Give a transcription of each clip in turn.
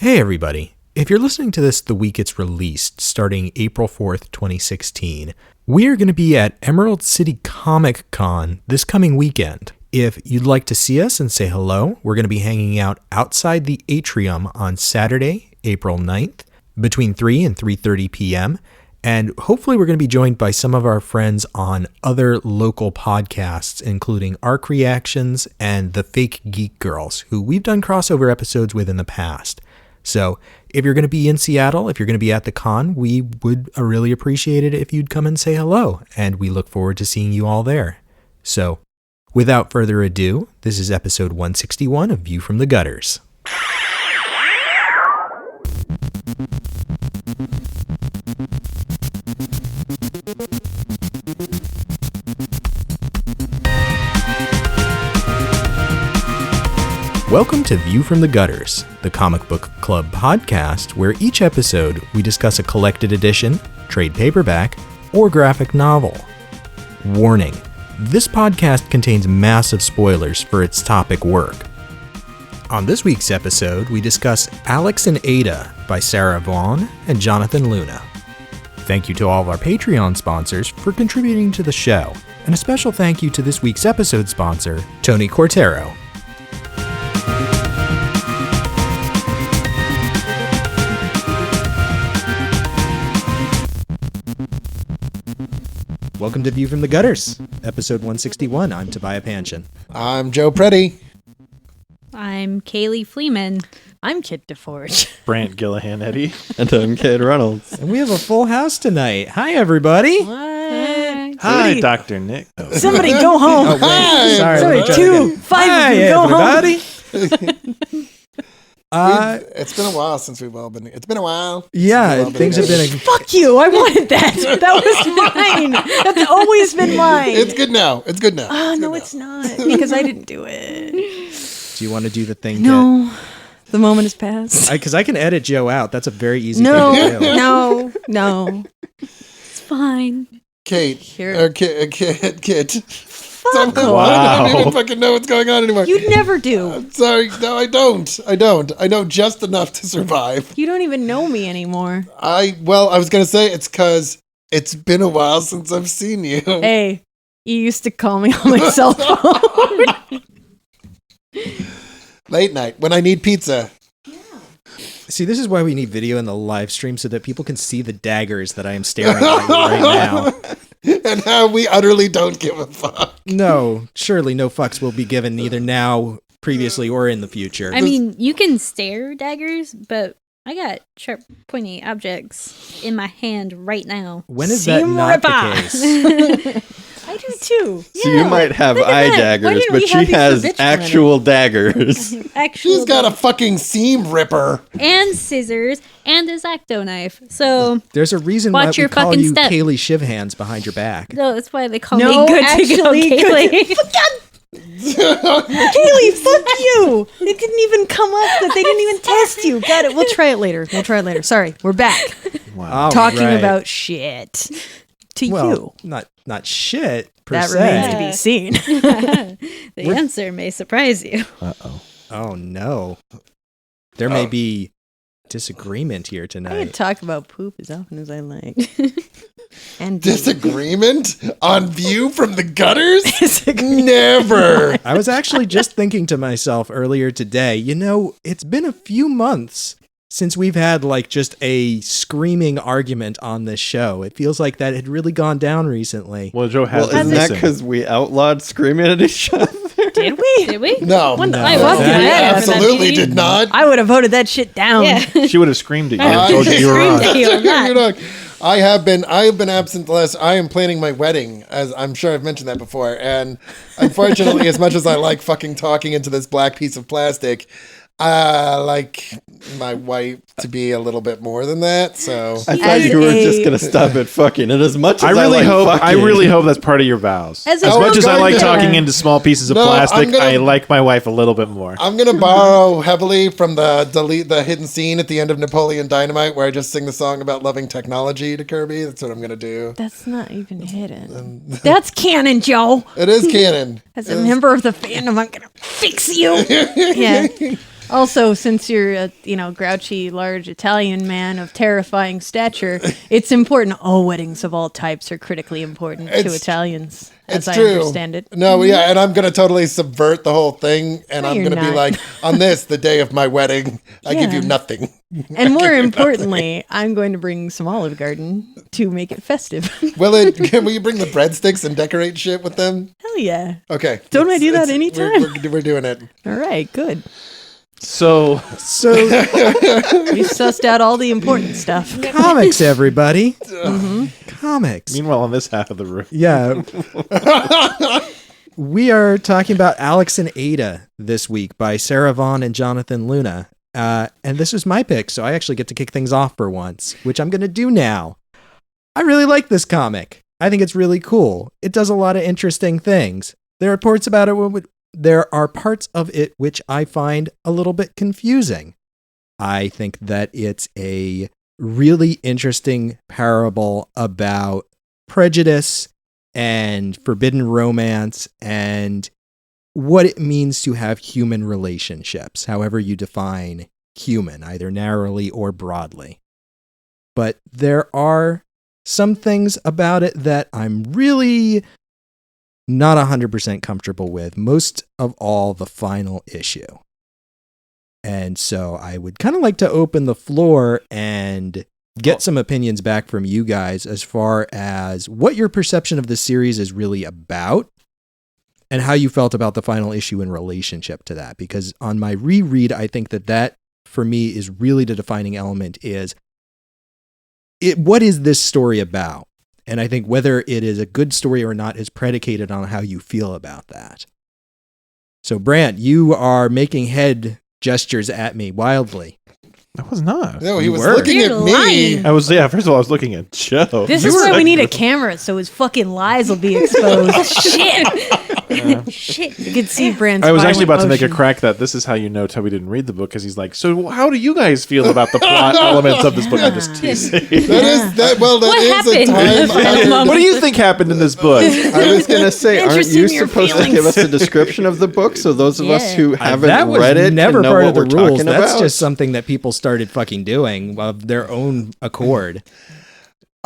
Hey everybody, if you're listening to this the week it's released, starting April 4th, 2016, we are going to be at Emerald City Comic Con this coming weekend. If you'd like to see us and say hello, we're going to be hanging out outside the atrium on Saturday, April 9th, between 3 and 3:30 p.m., and hopefully we're going to be joined by some of our friends on other local podcasts, including Arc Reactions and the Fake Geek Girls, who we've done crossover episodes with in the past. So if you're going to be in Seattle, if you're going to be at the con, we would really appreciate it if you'd come and say hello, and we look forward to seeing you all there. So without further ado, this is episode 161 of View from the Gutters. Welcome to View from the Gutters, the comic book club podcast where each episode we discuss a collected edition, trade paperback, or graphic novel. Warning, this podcast contains massive spoilers for its topic work. On this week's episode, we discuss Alex and Ada by Sarah Vaughn and Jonathan Luna. Thank you to all of our Patreon sponsors for contributing to the show, and a special thank you to this week's episode sponsor, Tony Cortero. Welcome to View from the Gutters, episode 161. I'm Tobiah Panchin. I'm Joe Preddy. I'm Kaylee Fleeman. I'm Kit DeForge. Brant Gillihan Eddy. And I'm Kid Reynolds. And we have a full house tonight. Hi, everybody. Hey. Hi, Dr. Nick. Oh. Somebody go home. Oh, wait. Sorry. Sorry, 2, 5 Hi, of you go everybody. home. It's been a while since we've all been. It's been a while. Yeah, things have been. Fuck you. I wanted that. That was mine. That's always been mine. It's good now. It's good now. Oh, no, it's not. Because I didn't do it. Do you want to do the thing? No. The moment has passed. Because I can edit Joe out. That's a very easy No, thing to do. no. It's fine. Kate. Here. Or Kit. Fuck Wow. I don't even fucking know what's going on anymore. You'd never do. I'm sorry. No, I don't. I know just enough to survive. You don't even know me anymore. I was going to say it's because it's been a while since I've seen you. Hey, you used to call me on my cell phone. Late night when I need pizza. See, this is why we need video in the live stream so that people can see the daggers that I am staring at right now. And how we utterly don't give a fuck. No, surely no fucks will be given either now, previously, or in the future. I mean, you can stare daggers, but I got sharp, pointy objects in my hand right now. When is that not the case? I do too. So you might have Look at eye that. Why daggers, didn't but we she have these has for bitch actual daggers. She's got a fucking seam ripper. And scissors and a Zacto knife. So, There's a reason why Watch we your call fucking you step. Kaylee Shivhands behind your back. no, that's why they call No, me good actually, to go Kaylee. Kaylee, fuck you! It didn't even come up that they didn't even test you. Got it. We'll try it later. Sorry, we're back. Wow. Talking about shit to you. Not shit, per That se. remains to be seen. The answer may surprise you. Uh-oh. Oh, no. There may be disagreement here I can tonight. talk about poop as often as I like. And Disagreement on View from the Gutters? Never. I was actually just thinking to myself earlier today, it's been a few months since we've had just a screaming argument on this show. It feels like that had really gone down recently. Well, Joe has Well, isn't that because we outlawed screaming at each other? Did we? Did we? No. When- I was We doing that. absolutely did not. I would have voted that shit down. Yeah. She would have screamed at you I and told you you were screamed wrong. at you on that. You're not- I have been absent the last. I am planning my wedding, as I'm sure I've mentioned that before. And unfortunately, as much as I like fucking talking into this black piece of plastic, I like my wife to be a little bit more than that. So I thought you were just going to stop at fucking. And as much as I really fucking, hope that's part of your vows. As As a- much as I I'm like going to- talking into small pieces of No, plastic, I'm gonna- I like my wife a little bit more. I'm gonna borrow heavily from the hidden scene at the end of Napoleon Dynamite, where I just sing the song about loving technology to Kirby. That's what I'm gonna do. That's not even hidden. That's canon, Joe. It is canon. As a member of the fandom, I'm gonna fix you. Yeah. Also, since you're a grouchy, large Italian man of terrifying stature, it's important. All weddings of all types are critically important to Italians, as I understand it. No, yeah, and I'm gonna totally subvert the whole thing, and I'm you're gonna be not. like, on the day of my wedding, I give you Yeah. nothing. And more importantly, I'm going to bring some Olive Garden to make it festive. Will you bring the breadsticks and decorate shit with them? Hell yeah. Okay. Don't I do that anytime? We're doing it. All right, good. So We sussed out all the important stuff. Comics, everybody. Comics. meanwhile, on this half of the room, Yeah. We are talking about Alex and Ada this week by Sarah Vaughn and Jonathan Luna. And this is my pick, so I actually get to kick things off for once, which I'm going to do now. I really like this comic. I think it's really cool. It does a lot of interesting things. There are parts about it. There are parts of it which I find a little bit confusing. I think that it's a really interesting parable about prejudice and forbidden romance and what it means to have human relationships, however you define human, either narrowly or broadly. But there are some things about it that I'm really not 100% comfortable with, most of all the final issue. And so I would kind of like to open the floor and get some opinions back from you guys as far as what your perception of the series is really about and how you felt about the final issue in relationship to that. Because on my reread, I think that for me is really the defining element is what is this story about? And I think whether it is a good story or not is predicated on how you feel about that. So Brant, you are making head gestures at me wildly. I was not. No, he You was were. looking You're at me. lying. First of all, I was looking at Joe. This is why we need a camera, so his fucking lies will be exposed. Shit. You can see Brand's I was actually about to make a motion. crack that this is how you know Toby didn't read the book, because he's like, so how do you guys feel about the plot elements of this book? I'm just teasing. That is a happened? time. What do you think happened in this book? I was going to say, aren't Interested you in your supposed to feelings. give us a description of the book so those of us Yeah. who haven't That was read it never can know part what of the we're rules. talking That's about? just something that people started fucking doing of their own accord.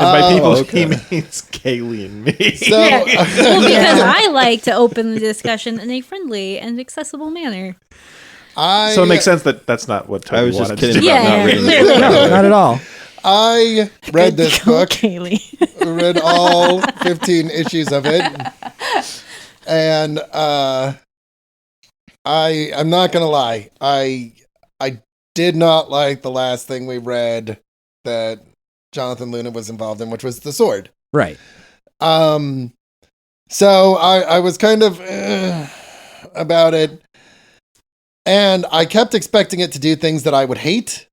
And by people, okay. he means Kaylee and me. So, Well, because I like to open the discussion in a friendly and accessible manner. So it makes sense that that's not what Toby I was just wanted kidding to do. about Yeah, not reading the clearly. book. No, not at all. I read this book, Kaylee. read all 15 issues of it, and I'm not gonna lie, I did not like the last thing we read that Jonathan Luna was involved in, which was the sword. Right. So I was kind of about it, and I kept expecting it to do things that I would hate,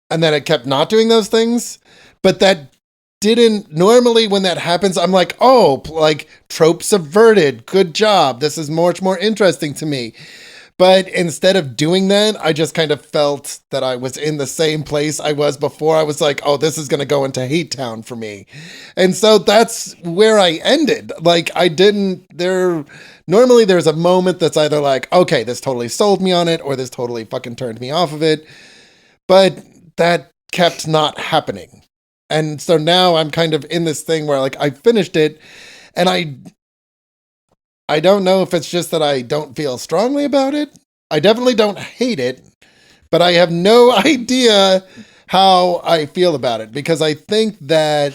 and then it kept not doing those things. But that didn't. Normally, when that happens, I'm like, oh, like trope subverted. Good job. This is much more interesting to me. But instead of doing that, I just kind of felt that I was in the same place I was before. I was like, oh, this is going to go into Hate Town for me. And so that's where I ended. Like, normally there's a moment that's either like, okay, this totally sold me on it, or this totally fucking turned me off of it. But that kept not happening. And so now I'm kind of in this thing where like I finished it, and I don't know if it's just that I don't feel strongly about it. I definitely don't hate it, but I have no idea how I feel about it, because I think that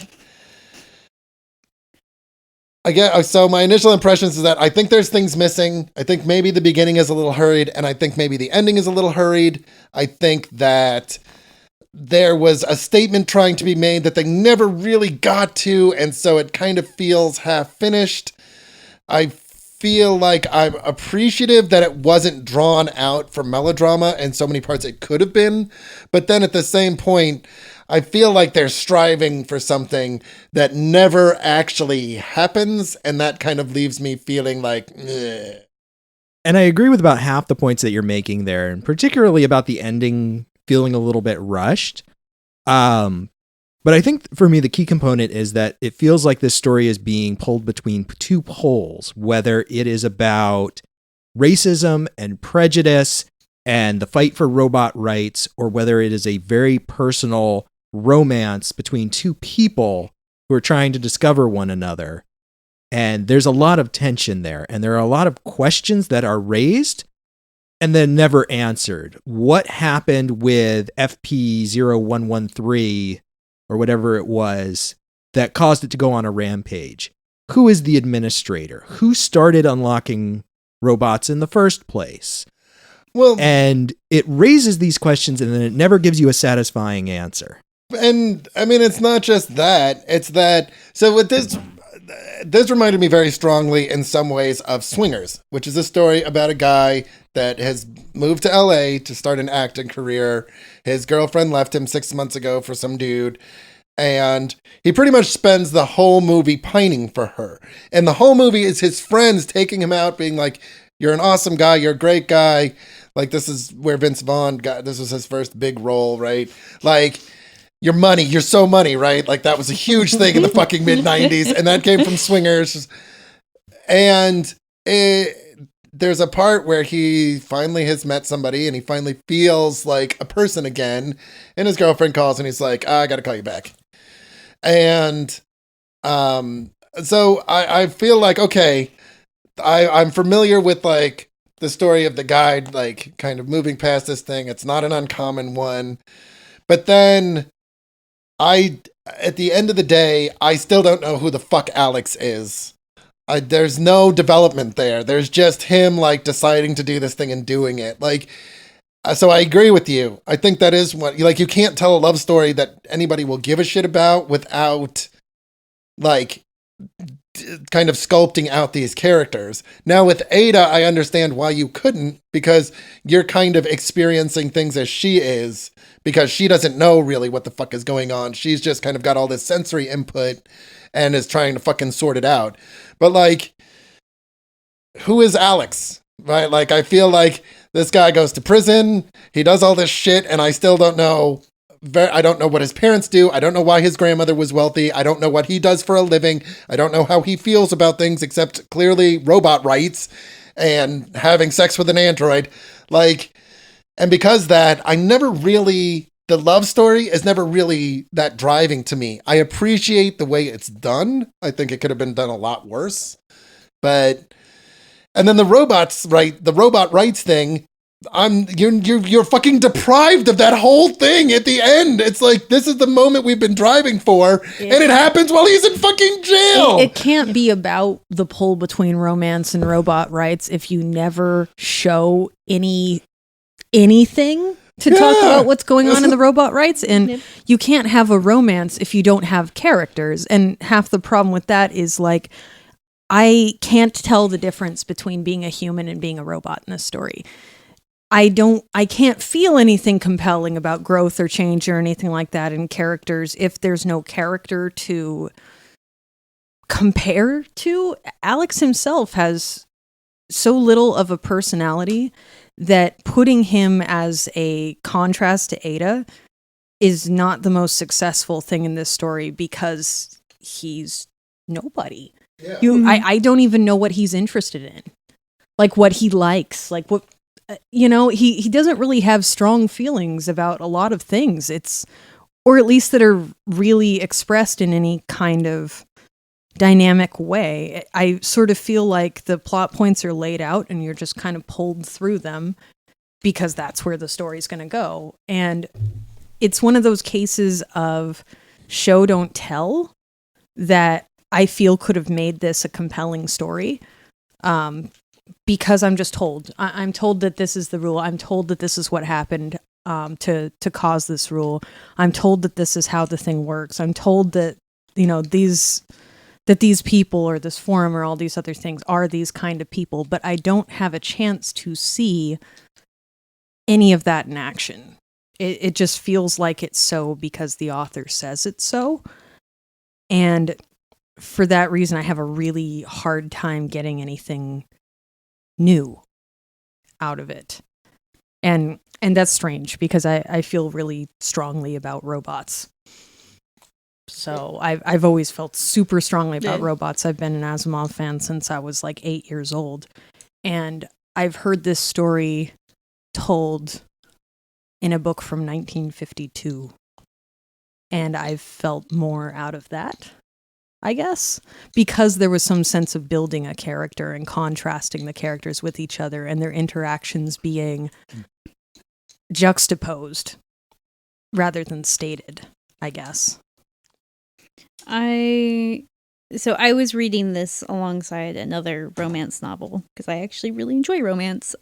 so my initial impressions is that I think there's things missing. I think maybe the beginning is a little hurried, and I think maybe the ending is a little hurried. I think that there was a statement trying to be made that they never really got to, and so it kind of feels half finished. I feel like I'm appreciative that it wasn't drawn out for melodrama in so many parts it could have been. But then at the same point, I feel like they're striving for something that never actually happens. And that kind of leaves me feeling like, ugh. And I agree with about half the points that you're making there, and particularly about the ending feeling a little bit rushed. But I think for me, the key component is that it feels like this story is being pulled between two poles, whether it is about racism and prejudice and the fight for robot rights, or whether it is a very personal romance between two people who are trying to discover one another. And there's a lot of tension there, and there are a lot of questions that are raised and then never answered. What happened with FP0113 or whatever it was that caused it to go on a rampage? Who is the administrator? Who started unlocking robots in the first place? Well, and it raises these questions, and then it never gives you a satisfying answer. And I mean, it's not just that. It's that. So with this reminded me very strongly in some ways of Swingers, which is a story about a guy that has moved to LA to start an acting career. His girlfriend left him 6 months ago for some dude. And he pretty much spends the whole movie pining for her. And the whole movie is his friends taking him out, being like, you're an awesome guy. You're a great guy. Like, this is where Vince Vaughn this was his first big role, right? Like, you're money. You're so money, right? Like, that was a huge thing in the fucking mid-90s. And that came from Swingers. And there's a part where he finally has met somebody and he finally feels like a person again. And his girlfriend calls and he's like, I got to call you back. And so I feel like, okay, I'm familiar with like the story of the guy, like kind of moving past this thing. It's not an uncommon one. But then at the end of the day, I still don't know who the fuck Alex is. There's no development there. There's just him like deciding to do this thing and doing it. Like, so I agree with you. I think that is what, like, you can't tell a love story that anybody will give a shit about without like kind of sculpting out these characters. Now with Ada, I understand why you couldn't, because you're kind of experiencing things as she is, because she doesn't know really what the fuck is going on. She's just kind of got all this sensory input and is trying to fucking sort it out. But like, who is Alex? Right? Like, I feel like this guy goes to prison, he does all this shit, and I still don't know. I don't know what his parents do. I don't know why his grandmother was wealthy. I don't know what he does for a living. I don't know how he feels about things, except clearly robot rights and having sex with an android. Like, and because that, the love story is never really that driving to me. I appreciate the way it's done. I think it could have been done a lot worse. And then the robot rights thing, you're fucking deprived of that whole thing at the end. It's like, this is the moment we've been driving for, and it happens while he's in fucking jail. It can't be about the pull between romance and robot rights if you never show anything to talk about what's going on in the robot rights. And you can't have a romance if you don't have characters. And half the problem with that is like, I can't tell the difference between being a human and being a robot in this story. I can't feel anything compelling about growth or change or anything like that in characters if there's no character to compare to. Alex himself has so little of a personality that putting him as a contrast to Ada is not the most successful thing in this story, because he's nobody. Yeah. I don't even know what he's interested in, like what he likes, like what, he doesn't really have strong feelings about a lot of things. Or at least that are really expressed in any kind of dynamic way. I sort of feel like the plot points are laid out and you're just kind of pulled through them because that's where the story's going to go. And it's one of those cases of show don't tell that I feel could have made this a compelling story. Because I'm just told. I'm told that this is the rule. I'm told that this is what happened to cause this rule. I'm told that this is how the thing works. I'm told that, these people or this forum or all these other things are these kind of people, but I don't have a chance to see any of that in action. It just feels like it's so because the author says it's so. And for that reason, I have a really hard time getting anything new out of it. And that's strange because I feel really strongly about robots. So I've always felt super strongly about robots. I've been an Asimov fan since I was like 8 years old. And I've heard this story told in a book from 1952. And I've felt more out of that, I guess, because there was some sense of building a character and contrasting the characters with each other and their interactions being juxtaposed rather than stated, I guess. So I was reading this alongside another romance novel because I actually really enjoy romance.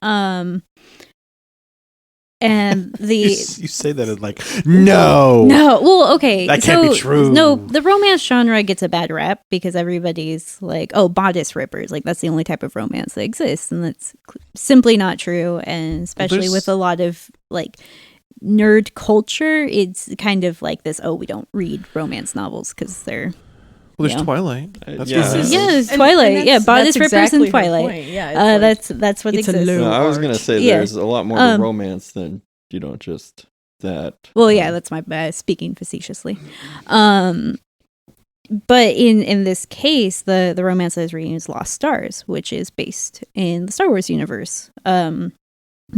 And You say that as like, no. Well, okay. That can't be true. No, the romance genre gets a bad rap because everybody's like, oh, bodice rippers. Like, that's the only type of romance that exists. And that's simply not true. And especially with a lot of, like, nerd culture, it's kind of like this, oh, we don't read romance novels because they're... Well, there's Twilight. That's yeah. romance. It's Twilight. And Yeah, bodice rippers exactly and her Twilight. point. Yeah, That's what it's a exists. low- No, I was going to say Yeah. there's a lot more to romance than, just that. Well, yeah, that's my speaking facetiously. But in this case, the romance I was reading is Lost Stars, which is based in the Star Wars universe,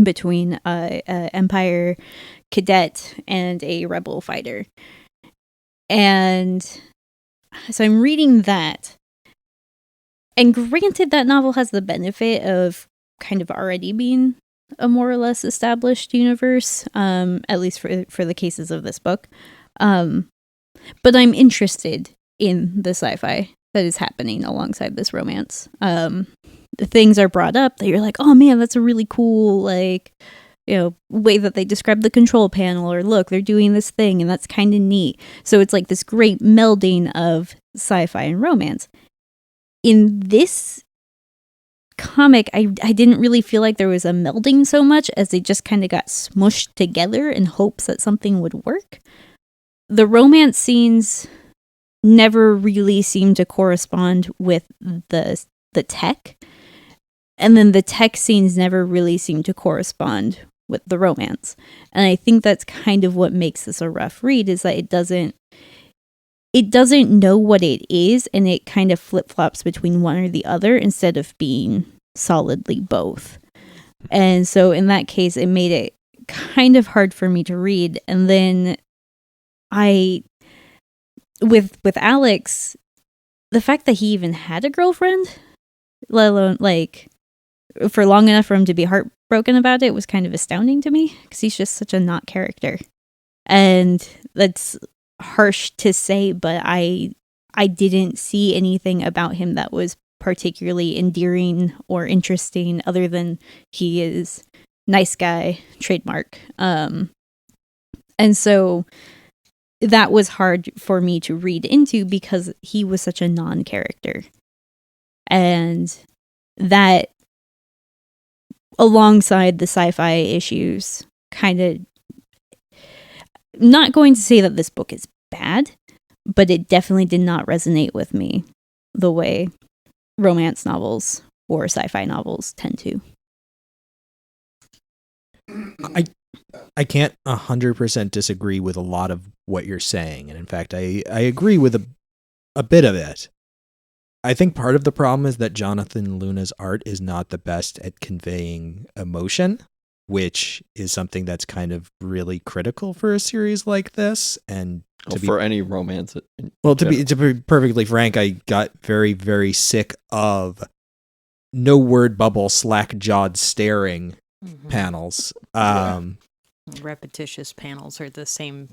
between a Empire cadet and a rebel fighter. And so I'm reading that. And granted, that novel has the benefit of kind of already being a more or less established universe, at least for the cases of this book. But I'm interested in the sci-fi that is happening alongside this romance. The things are brought up that you're like, oh man, that's a really cool, like, way that they describe the control panel, or look, they're doing this thing and that's kind of neat. So it's like this great melding of sci-fi and romance. In this comic, I didn't really feel like there was a melding so much as they just kind of got smushed together in hopes that something would work. The romance scenes never really seemed to correspond with the tech, and then the tech scenes never really seemed to correspond with the romance. And I think that's kind of what makes this a rough read, is that it doesn't know what it is, and it kind of flip-flops between one or the other instead of being solidly both. And so in that case, it made it kind of hard for me to read. And then with Alex, the fact that he even had a girlfriend, let alone like for long enough for him to be heartbroken about it, was kind of astounding to me, because he's just such a not character. And that's harsh to say, but I didn't see anything about him that was particularly endearing or interesting, other than he is nice guy, trademark. And so that was hard for me to read into because he was such a non-character. And that, alongside the sci-fi issues, kind of, not going to say that this book is bad, but it definitely did not resonate with me the way romance novels or sci-fi novels tend to. I can't 100% disagree with a lot of what you're saying. And in fact, I agree with a bit of it. I think part of the problem is that Jonathan Luna's art is not the best at conveying emotion, which is something that's kind of really critical for a series like this. And for any romance. To be perfectly frank, I got very, very sick of no word bubble, slack-jawed staring panels. Repetitious panels are the same.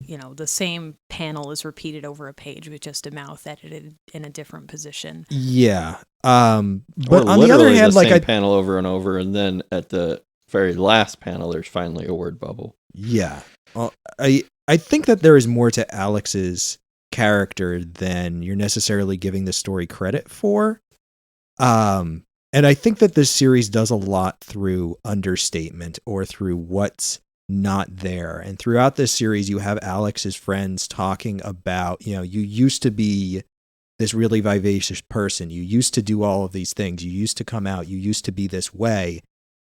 The same panel is repeated over a page with just a mouth edited in a different position. Yeah. But on the other hand, the same panel over and over, and then at the very last panel, there's finally a word bubble. Yeah. Well, I think that there is more to Alex's character than you're necessarily giving the story credit for. And I think that this series does a lot through understatement or through what's not there. And throughout this series, you have Alex's friends talking about, you used to be this really vivacious person. You used to do all of these things. You used to come out. You used to be this way.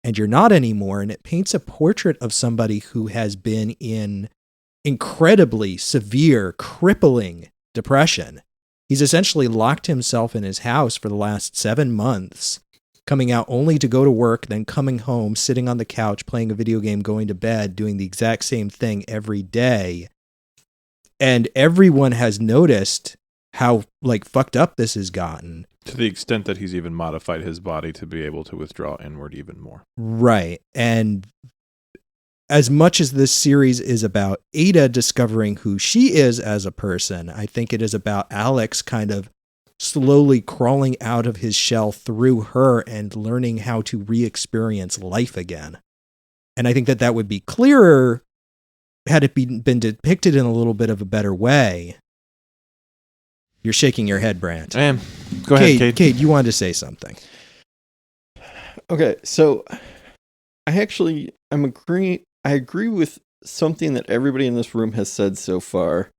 And you're not anymore. And it paints a portrait of somebody who has been in incredibly severe, crippling depression. He's essentially locked himself in his house for the last 7 months coming out only to go to work, then coming home, sitting on the couch, playing a video game, going to bed, doing the exact same thing every day. And everyone has noticed how like fucked up this has gotten. To the extent that he's even modified his body to be able to withdraw inward even more. Right. And as much as this series is about Ada discovering who she is as a person, I think it is about Alex kind of slowly crawling out of his shell through her and learning how to re-experience life again. And I think that that would be clearer had it been depicted in a little bit of a better way. You're shaking your head, Brant. I am. Go ahead, Cade. Cade, you wanted to say something. Okay, so I agree with something that everybody in this room has said so far,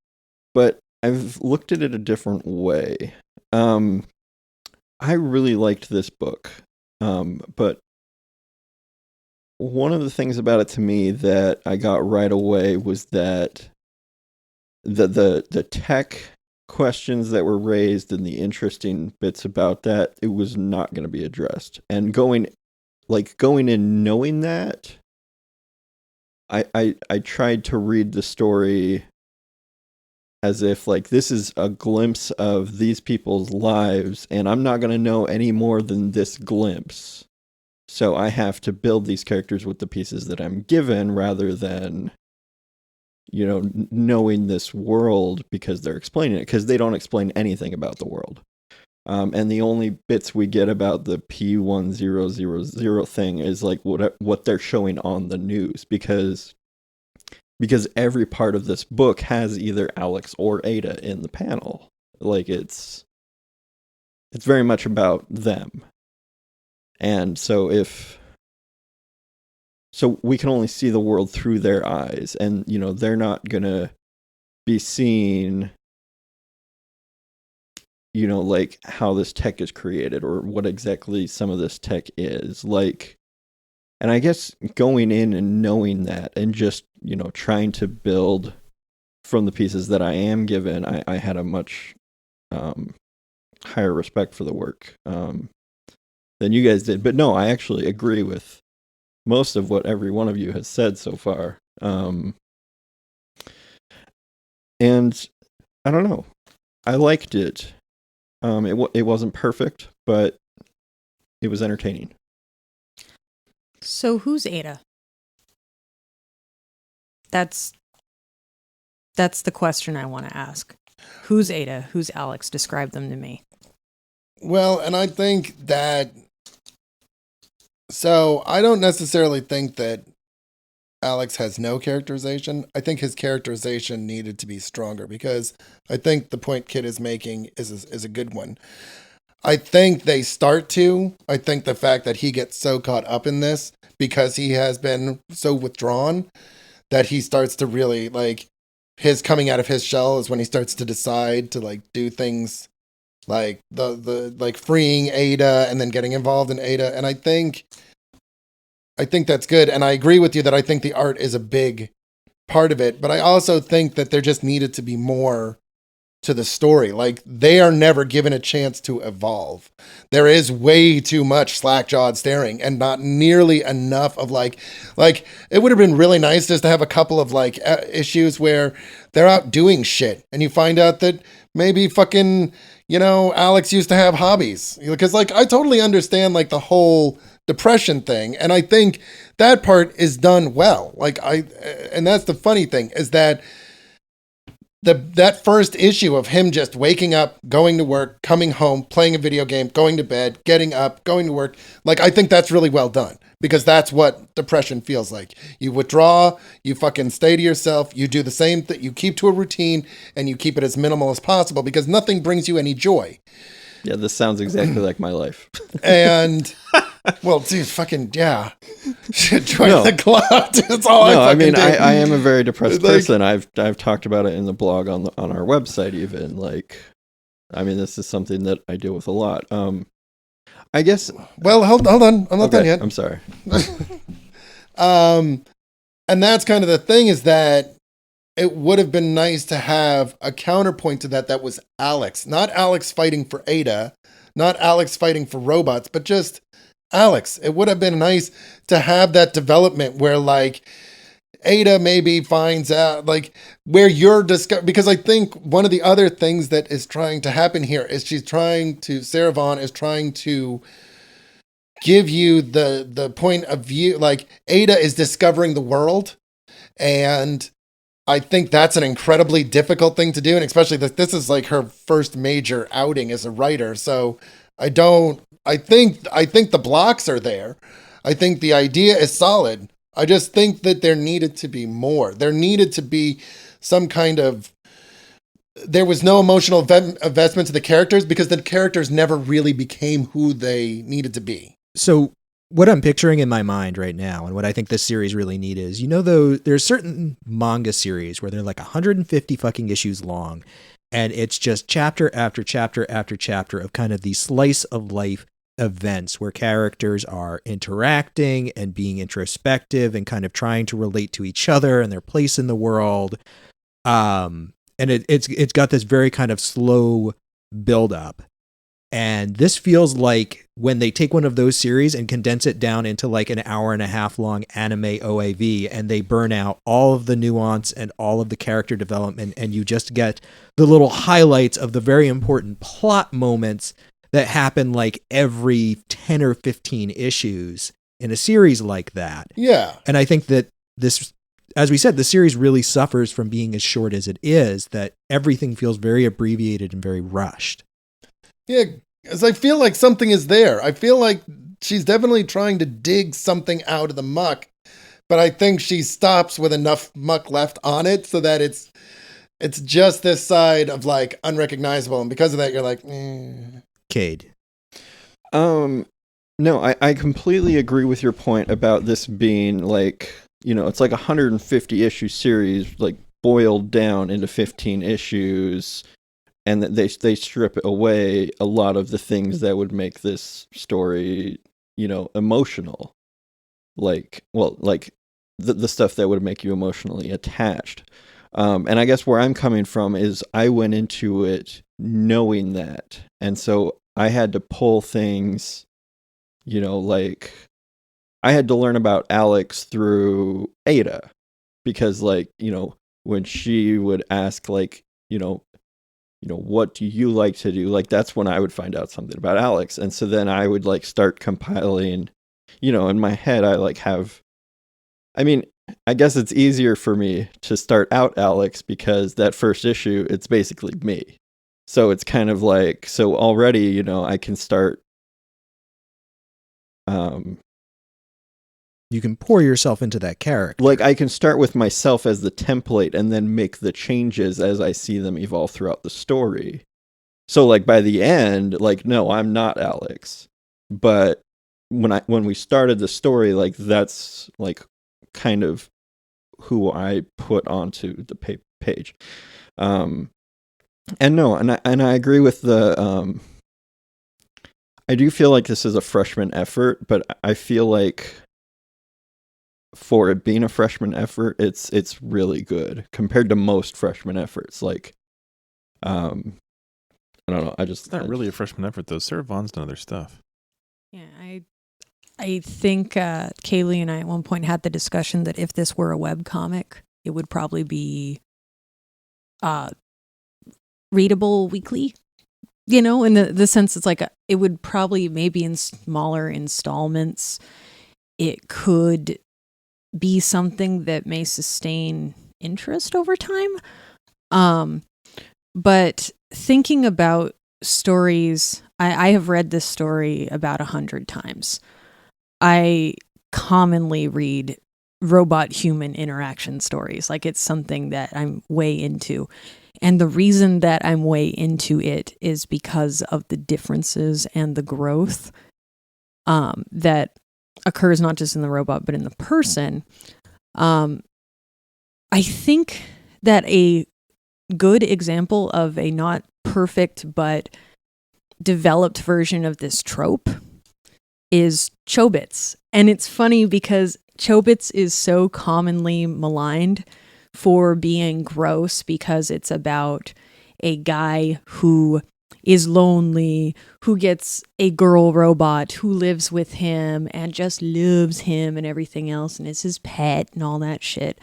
but I've looked at it a different way. I really liked this book, but one of the things about it to me that I got right away was that the tech questions that were raised and the interesting bits about that, it was not going to be addressed. And going in knowing that, I tried to read the story as if like this is a glimpse of these people's lives, and I'm not going to know any more than this glimpse. So I have to build these characters with the pieces that I'm given rather than, knowing this world because they're explaining it, because they don't explain anything about the world. And the only bits we get about the P1000 thing is like what they're showing on the news, because every part of this book has either Alex or Ada in the panel. Like it's very much about them. And so we can only see the world through their eyes, and they're not gonna be seeing like how this tech is created or what exactly some of this tech is like. And I guess going in and knowing that and just trying to build from the pieces that I am given, I had a much higher respect for the work than you guys did. But no, I actually agree with most of what every one of you has said so far. And I don't know, I liked it. It wasn't perfect, but it was entertaining. So who's Ada? That's the question I want to ask. Who's Ada? Who's Alex? Describe them to me. Well, and I think that... So, I don't necessarily think that Alex has no characterization. I think his characterization needed to be stronger, because I think the point Kid is making is a good one. I think they start to. I think the fact that he gets so caught up in this because he has been so withdrawn that he starts to really, like, his coming out of his shell is when he starts to decide to, like, do things like the like freeing Ada and then getting involved in Ada. And I think that's good. And I agree with you that I think the art is a big part of it, but I also think that there just needed to be more to the story. Like, they are never given a chance to evolve. There is way too much slack-jawed staring and not nearly enough of like it would have been really nice just to have a couple of like issues where they're out doing shit and you find out that maybe fucking, Alex used to have hobbies. Because like, I totally understand like the whole depression thing. And I think that part is done well. And that's the funny thing is that that first issue of him just waking up, going to work, coming home, playing a video game, going to bed, getting up, going to work. Like, I think that's really well done, because that's what depression feels like. You withdraw, you fucking stay to yourself, you do the same thing, you keep to a routine, and you keep it as minimal as possible because nothing brings you any joy. Yeah, this sounds exactly like my life. And, well, dude, fucking, yeah. Join the club. That's all I fucking do. I am a very depressed person. I've talked about it in the blog on our website even. Like, I mean, this is something that I deal with a lot. I guess... Well, hold on. I'm not done yet. I'm sorry. And that's kind of the thing, is that it would have been nice to have a counterpoint to that was Alex. Not Alex fighting for Ada, not Alex fighting for robots, but just Alex. It would have been nice to have that development where like Ada maybe finds out like where you're because I think one of the other things that is trying to happen here is Sarah Vaughn is trying to give you the point of view, like Ada is discovering the world, and I think that's an incredibly difficult thing to do, and especially that this is like her first major outing as a writer. So I think the blocks are there. I think the idea is solid. I just think that there needed to be more. There needed to be some kind of, there was no emotional investment to the characters because the characters never really became who they needed to be. So what I'm picturing in my mind right now, and what I think this series really needs is, though there's certain manga series where they're like 150 fucking issues long, and it's just chapter after chapter after chapter of kind of these slice of life events where characters are interacting and being introspective and kind of trying to relate to each other and their place in the world. And it's got this very kind of slow build up. And this feels like when they take one of those series and condense it down into like an hour and a half long anime OAV, and they burn out all of the nuance and all of the character development, and you just get the little highlights of the very important plot moments that happen like every 10 or 15 issues in a series like that. Yeah. And I think that this, as we said, the series really suffers from being as short as it is, that everything feels very abbreviated and very rushed. Yeah, because I feel like something is there. I feel like she's definitely trying to dig something out of the muck, but I think she stops with enough muck left on it so that it's just this side of like unrecognizable, and because of that, you're like, Cade. No, I completely agree with your point about this being like, it's like a 150 issue series, like boiled down into 15 issues. And they strip away a lot of the things that would make this story, emotional. Like the stuff that would make you emotionally attached. And I guess where I'm coming from is I went into it knowing that. And so I had to pull things, like I had to learn about Alex through Ada. Because when she would ask what do you like to do? Like, that's when I would find out something about Alex. And so then I would like start compiling, in my head, I guess it's easier for me to start out Alex because that first issue, it's basically me. So it's kind of like, so already, I can start, you can pour yourself into that character. Like, I can start with myself as the template and then make the changes as I see them evolve throughout the story. So, like, by the end, like, no, I'm not Alex. But when we started the story, like, that's, like, kind of who I put onto the page. And I agree with the... I do feel like this is a freshman effort, but I feel like... for it being a freshman effort, it's really good compared to most freshman efforts. Like, I don't know. It's not really a freshman effort though. Sarah Vaughn's done other stuff. Yeah, I think Kaylee and I at one point had the discussion that if this were a web comic, it would probably be readable weekly. In the sense it's like it would probably maybe in smaller installments. It could be something that may sustain interest over time. But thinking about stories, I have read this story about 100 times. I commonly read robot-human interaction stories. Like, it's something that I'm way into. And the reason that I'm way into it is because of the differences and the growth that occurs not just in the robot, but in the person. I think that a good example of a not perfect but developed version of this trope is Chobits. And it's funny because Chobits is so commonly maligned for being gross because it's about a guy who is lonely, who gets a girl robot who lives with him and just loves him and everything else and is his pet and all that shit.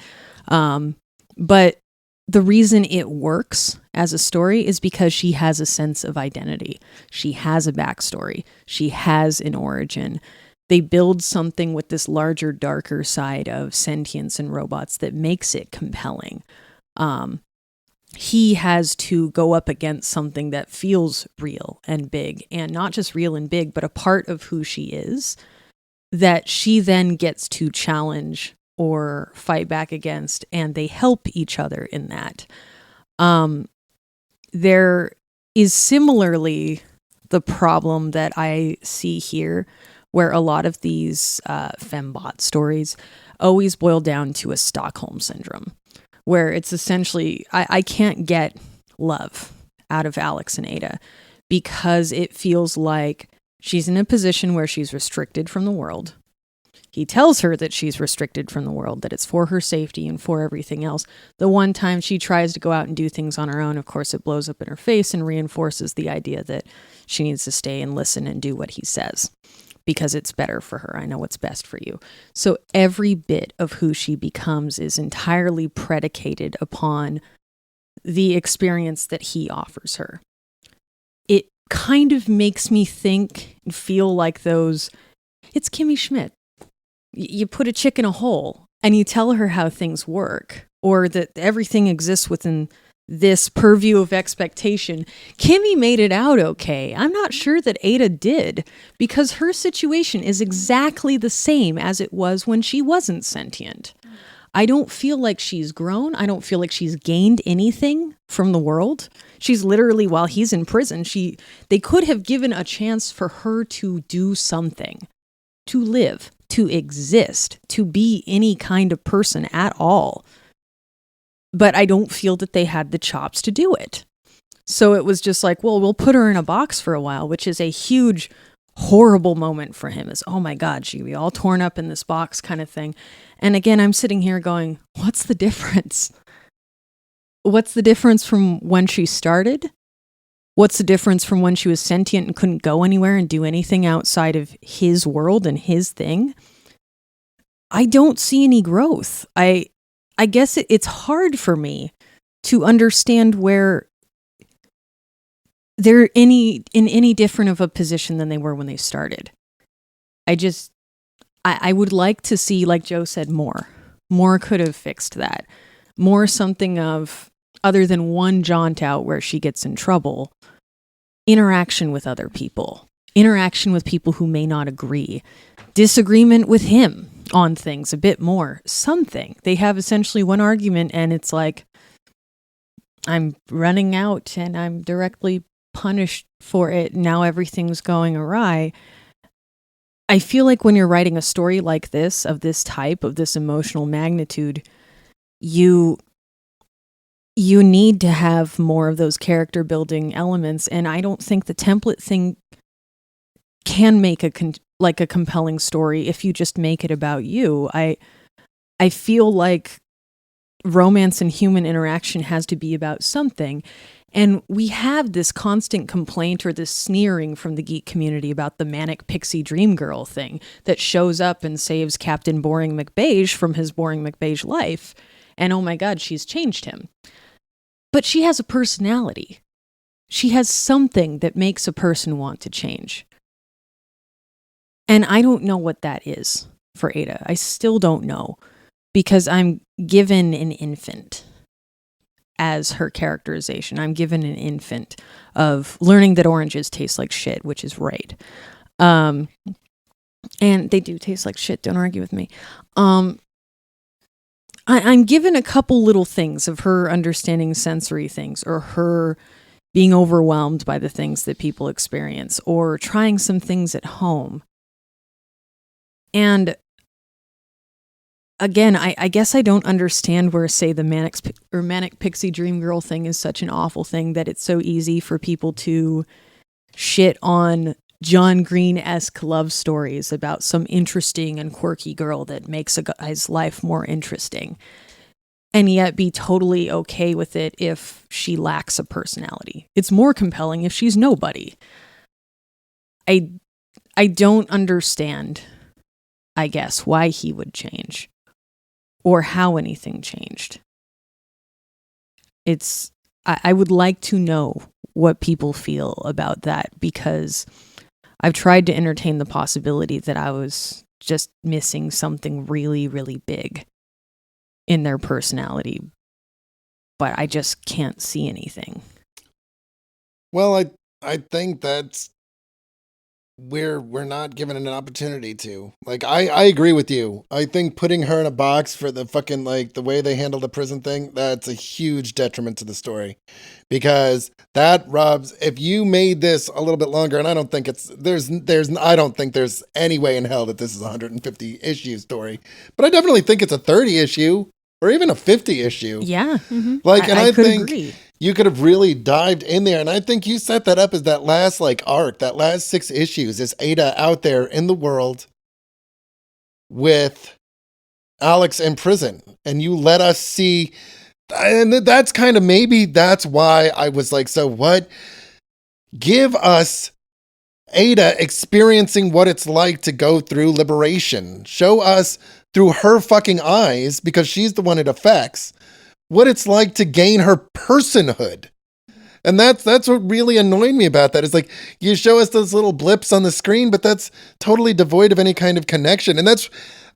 But the reason it works as a story is because she has a sense of identity. She has a backstory. She has an origin. They build something with this larger, darker side of sentience and robots that makes it compelling. He has to go up against something that feels real and big, and not just real and big, but a part of who she is that she then gets to challenge or fight back against, and they help each other in that. There is similarly the problem that I see here, where a lot of these fembot stories always boil down to a Stockholm syndrome, where it's essentially, I can't get love out of Alex and Ada because it feels like she's in a position where she's restricted from the world. He tells her that she's restricted from the world, that it's for her safety and for everything else. The one time she tries to go out and do things on her own, of course, it blows up in her face and reinforces the idea that she needs to stay and listen and do what he says because it's better for her. I know what's best for you. So every bit of who she becomes is entirely predicated upon the experience that he offers her. It kind of makes me think and feel like those, it's Kimmy Schmidt. You put a chick in a hole and you tell her how things work, or that everything exists within this purview of expectation. Kimmy made it out okay. I'm not sure that Ada did, because her situation is exactly the same as it was when she wasn't sentient. I don't feel like she's grown. I don't feel like she's gained anything from the world. She's literally, while he's in prison, they could have given a chance for her to do something, to live, to exist, to be any kind of person at all. But I don't feel that they had the chops to do it. So it was just like, well, we'll put her in a box for a while, which is a huge, horrible moment for him. Is, oh my God, she'd be all torn up in this box kind of thing. And again, I'm sitting here going, what's the difference? What's the difference from when she started? What's the difference from when she was sentient and couldn't go anywhere and do anything outside of his world and his thing? I don't see any growth. I guess it's hard for me to understand where they're in any different of a position than they were when they started. I would like to see, like Joe said, more. More could have fixed that. More something of, other than one jaunt out where she gets in trouble, interaction with other people, interaction with people who may not agree, disagreement with him on things a bit more, something. They have essentially one argument and it's like, I'm running out and I'm directly punished for it. Now everything's going awry. I feel like when you're writing a story like this, of this type, of this emotional magnitude, you need to have more of those character building elements. And I don't think the template thing can make a compelling story if you just make it about you. I feel like romance and human interaction has to be about something. And we have this constant complaint or this sneering from the geek community about the manic pixie dream girl thing that shows up and saves Captain Boring McBeige from his boring McBeige life. And oh my God, she's changed him. But she has a personality. She has something that makes a person want to change. And I don't know what that is for Ada. I still don't know, because I'm given an infant as her characterization. I'm given an infant of learning that oranges taste like shit, which is right. And they do taste like shit. Don't argue with me. I'm given a couple little things of her understanding sensory things, or her being overwhelmed by the things that people experience, or trying some things at home. And again, I guess I don't understand where, say, the manic pixie dream girl thing is such an awful thing that it's so easy for people to shit on John Green-esque love stories about some interesting and quirky girl that makes a guy's life more interesting. and yet be totally okay with it if she lacks a personality. It's more compelling if she's nobody. I don't understand, I guess, why he would change or how anything changed. I would like to know what people feel about that, because I've tried to entertain the possibility that I was just missing something really, really big in their personality, but I just can't see anything. Well, I think that's we're not given an opportunity to. Like, I agree with you. I think putting her in a box for the fucking, like, the way they handle the prison thing, that's a huge detriment to the story, because that rubs, if you made this a little bit longer, and I don't think I don't think there's any way in hell that this is a 150 issue story, but I definitely think it's a 30 issue or even a 50 issue. Yeah. Like, and I could think agree. you could have really dived in there. And I think you set that up as that last, like, arc, that last 6 issues is Ada out there in the world with Alex in prison. And you let us see, and that's kind of, maybe that's why I was like, so what? Give us Ada experiencing what it's like to go through liberation. Show us through her fucking eyes, because she's the one it affects, what it's like to gain her personhood. And that's what really annoyed me about that. Is like, you show us those little blips on the screen, but that's totally devoid of any kind of connection. And that's,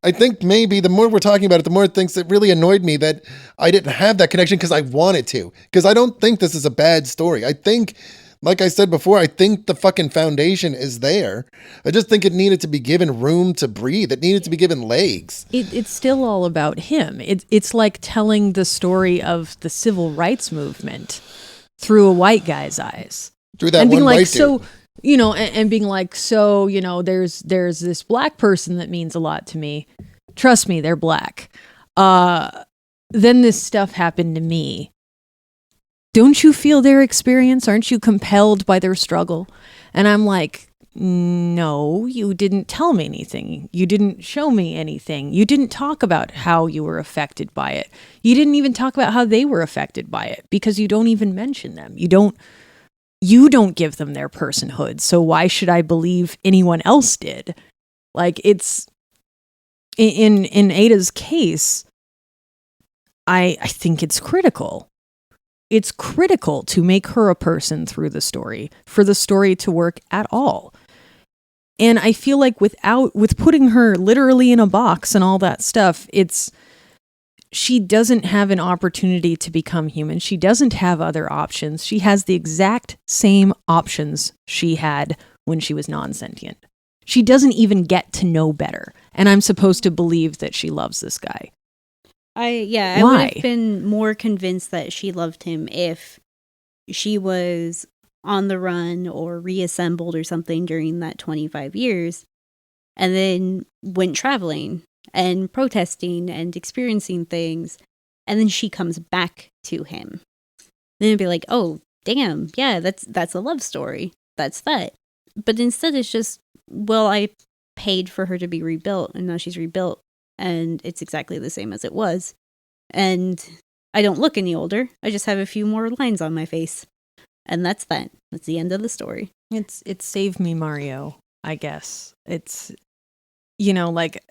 I think maybe the more we're talking about it, the more things that really annoyed me that I didn't have that connection because I wanted to. Because I don't think this is a bad story. I think, like I said before, I think the fucking foundation is there. I just think it needed to be given room to breathe. It needed to be given legs. It's still all about him. It's like telling the story of the civil rights movement through a white guy's eyes. Through that and being one like, white so, dude. you know, and being like, so, you know, there's this black person that means a lot to me. Trust me, they're black. Then this stuff happened to me. Don't you feel their experience? Aren't you compelled by their struggle? And I'm like, no, you didn't tell me anything. You didn't show me anything. You didn't talk about how you were affected by it. You didn't even talk about how they were affected by it, because you don't even mention them. You don't give them their personhood. So why should I believe anyone else did? Like, it's in Ada's case, I think it's critical. It's critical to make her a person through the story, for the story to work at all. And I feel like with putting her literally in a box and all that stuff, she doesn't have an opportunity to become human. She doesn't have other options. She has the exact same options she had when she was non-sentient. She doesn't even get to know better. And I'm supposed to believe that she loves this guy. I would have been more convinced that she loved him if she was on the run or reassembled or something during that 25 years, and then went traveling and protesting and experiencing things, and then she comes back to him. Then it'd be like, oh, damn, yeah, that's a love story. That's that. But instead it's just, well, I paid for her to be rebuilt, and now she's rebuilt. And it's exactly the same as it was. And I don't look any older. I just have a few more lines on my face. And that's that. That's the end of the story. It's Save Me Mario, I guess. It's, you know, like,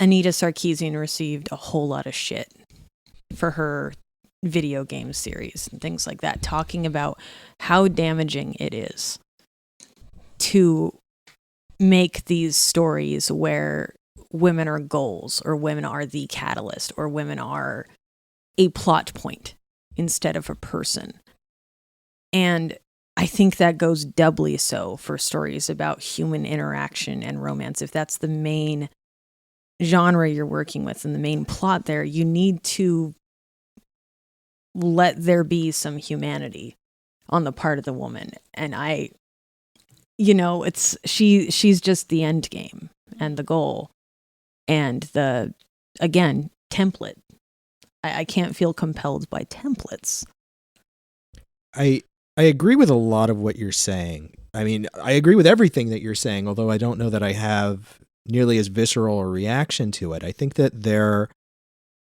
Anita Sarkeesian received a whole lot of shit for her video game series and things like that, talking about how damaging it is to make these stories where women are goals, or women are the catalyst, or women are a plot point instead of a person. And I think that goes doubly so for stories about human interaction and romance. If that's the main genre you're working with and the main plot there, you need to let there be some humanity on the part of the woman. And she's just the end game and the goal. And again, template. I can't feel compelled by templates. I agree with a lot of what you're saying. I mean, I agree with everything that you're saying, although I don't know that I have nearly as visceral a reaction to it. I think that there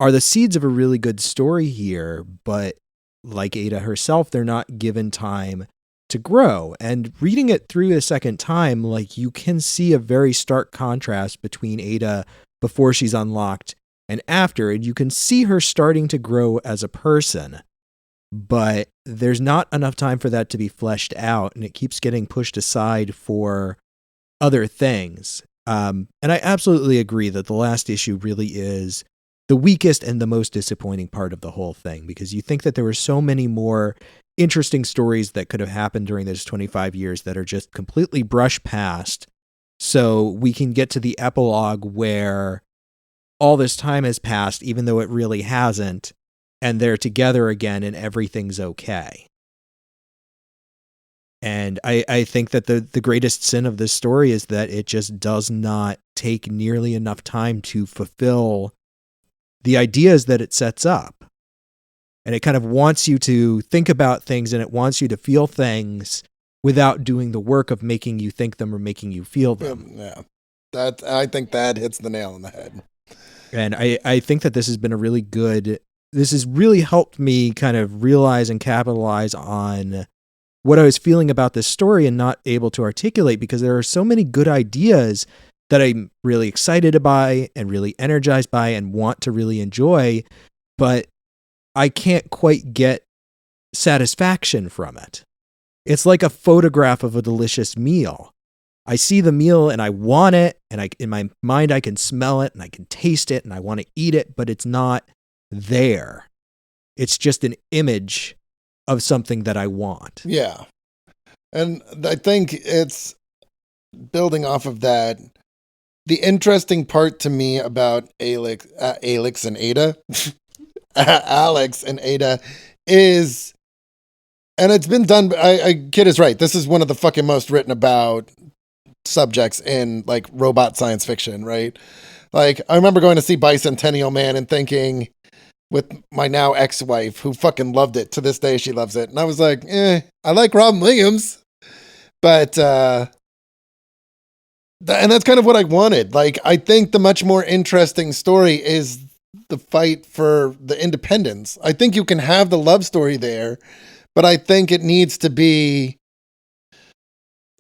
are the seeds of a really good story here, but like Ada herself, they're not given time to grow. And reading it through a second time, like, you can see a very stark contrast between Ada before she's unlocked and after, and you can see her starting to grow as a person. But there's not enough time for that to be fleshed out, and it keeps getting pushed aside for other things. And I absolutely agree that the last issue really is the weakest and the most disappointing part of the whole thing, because you think that there were so many more interesting stories that could have happened during those 25 years that are just completely brushed past. So we can get to the epilogue where all this time has passed, even though it really hasn't, and they're together again and everything's okay. And I think that the greatest sin of this story is that it just does not take nearly enough time to fulfill the ideas that it sets up. And it kind of wants you to think about things, and it wants you to feel things without doing the work of making you think them or making you feel them. Yeah. I think that hits the nail on the head. And I think that this has been a really good, this has really helped me kind of realize and capitalize on what I was feeling about this story and not able to articulate, because there are so many good ideas that I'm really excited by and really energized by and want to really enjoy, but I can't quite get satisfaction from it. It's like a photograph of a delicious meal. I see the meal and I want it, and in my mind I can smell it and I can taste it and I want to eat it, but it's not there. It's just an image of something that I want. Yeah. And I think it's building off of that. The interesting part to me about Alex and Ada, Alex and Ada is, and it's been done, Kid is right. This is one of the fucking most written about subjects in like robot science fiction, right? Like, I remember going to see Bicentennial Man and thinking, with my now ex-wife, who fucking loved it. To this day, she loves it. And I was like, I like Robin Williams. But, and that's kind of what I wanted. Like, I think the much more interesting story is the fight for the independence. I think you can have the love story there, but I think it needs to be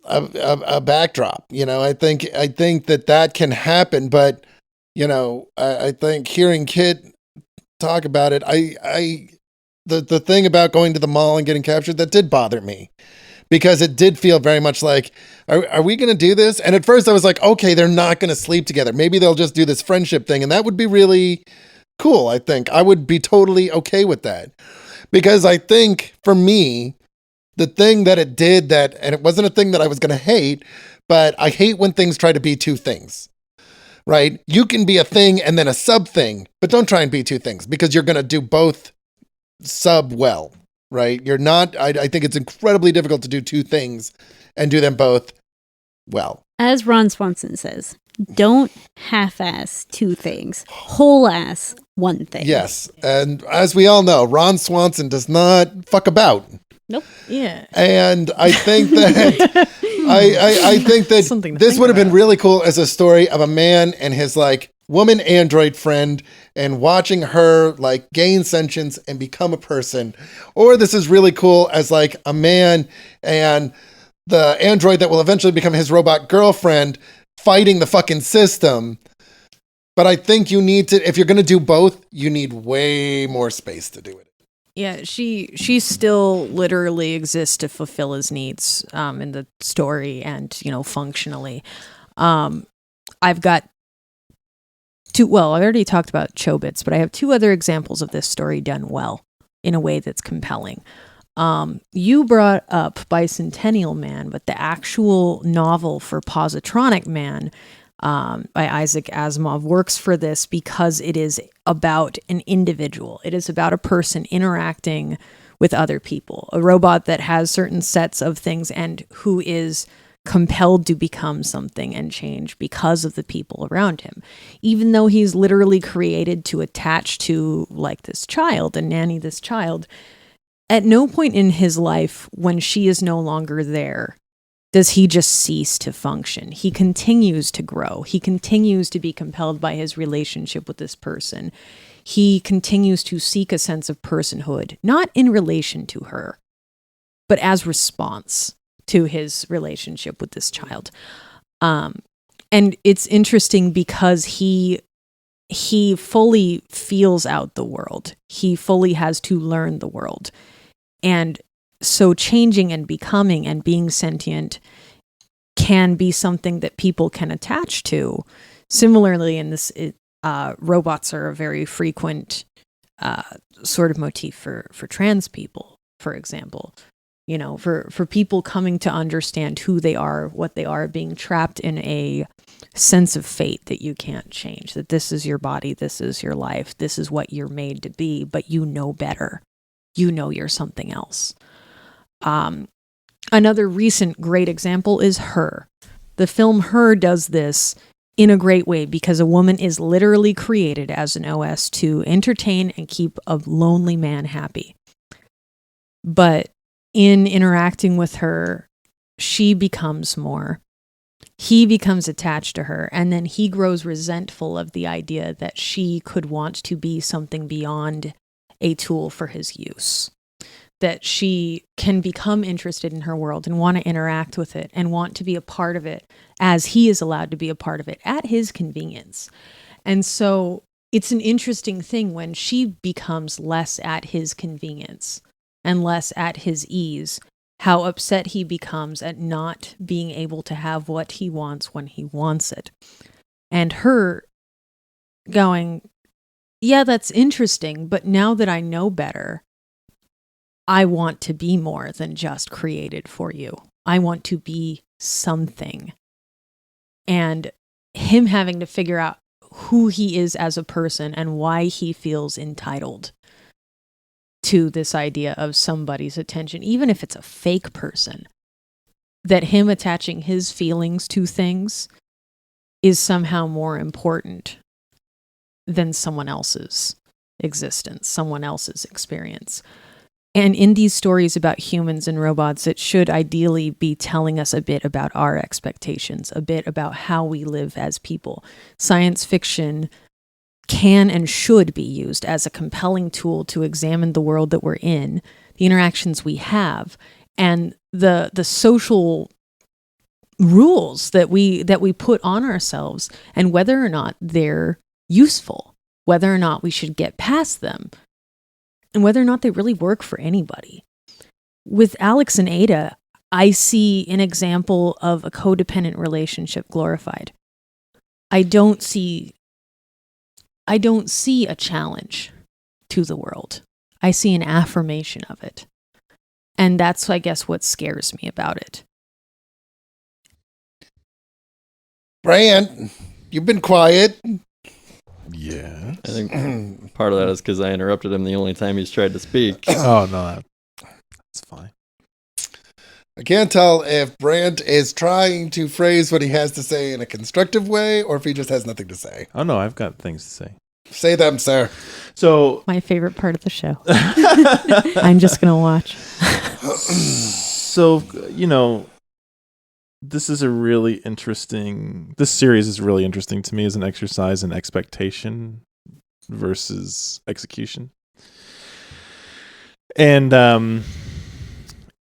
a backdrop. You know, I think that can happen, but, you know, I think hearing Kid talk about it, the thing about going to the mall and getting captured, that did bother me, because it did feel very much like, are we going to do this? And at first I was like, okay, they're not going to sleep together. Maybe they'll just do this friendship thing, and that would be really cool. I think I would be totally okay with that, because I think for me, the thing that it did that, and it wasn't a thing that I was going to hate, but I hate when things try to be two things. Right? You can be a thing and then a sub thing, but don't try and be two things, because you're going to do both sub well, right? You're not, I think it's incredibly difficult to do two things and do them both well. As Ron Swanson says, don't half-ass two things, whole-ass one thing. Yes. And as we all know, Ron Swanson does not fuck about. Nope. Yeah. And I think that I think that this would have been really cool as a story of a man and his like woman android friend, and watching her like gain sentience and become a person. Or this is really cool as like a man and the android that will eventually become his robot girlfriend fighting the fucking system. But I think you need to, if you're going to do both, you need way more space to do it. Yeah, she still literally exists to fulfill his needs in the story and, you know, functionally. I've got I already talked about Chobits, but I have two other examples of this story done well in a way that's compelling. You brought up Bicentennial Man, but the actual novel for Positronic Man by Isaac Asimov works for this because it is about an individual. It is about a person interacting with other people, a robot that has certain sets of things and who is compelled to become something and change because of the people around him. Even though he's literally created to attach to like this child and nanny this child, at no point in his life when she is no longer there does he just cease to function. He continues to grow. He continues to be compelled by his relationship with this person. he continues to seek a sense of personhood, not in relation to her, but as response to his relationship with this child. And it's interesting because he fully feels out the world. He fully has to learn the world. And so changing and becoming and being sentient can be something that people can attach to. Similarly, in this, robots are a very frequent sort of motif for trans people, for example. You know, for people coming to understand who they are, what they are, being trapped in a sense of fate that you can't change, that this is your body, this is your life, this is what you're made to be, but you know better. You know you're something else. Another recent great example is Her. The film Her does this in a great way because a woman is literally created as an OS to entertain and keep a lonely man happy. But in interacting with her, she becomes more. He becomes attached to her, and then he grows resentful of the idea that she could want to be something beyond a tool for his use. That she can become interested in her world and want to interact with it and want to be a part of it as he is allowed to be a part of it at his convenience. And so it's an interesting thing when she becomes less at his convenience and less at his ease, how upset he becomes at not being able to have what he wants when he wants it. And her going, yeah, that's interesting, but now that I know better, I want to be more than just created for you. I want to be something. And him having to figure out who he is as a person and why he feels entitled to this idea of somebody's attention, even if it's a fake person, that him attaching his feelings to things is somehow more important than someone else's existence, someone else's experience. And in these stories about humans and robots, it should ideally be telling us a bit about our expectations, a bit about how we live as people. Science fiction can and should be used as a compelling tool to examine the world that we're in, the interactions we have, and the social rules that we put on ourselves, and whether or not they're useful, whether or not we should get past them, and whether or not they really work for anybody. With Alex and Ada, I see an example of a codependent relationship glorified. I don't see a challenge to the world. I see an affirmation of it. And that's, I guess, what scares me about it. Bryant, you've been quiet. Yeah. I think part of that is because I interrupted him the only time he's tried to speak. Oh, no. That's fine. I can't tell if Brandt is trying to phrase what he has to say in a constructive way or if he just has nothing to say. Oh, no, I've got things to say. Say them, sir. So, My favorite part of the show. I'm just going to watch. So, this series is really interesting to me as an exercise in expectation versus execution. And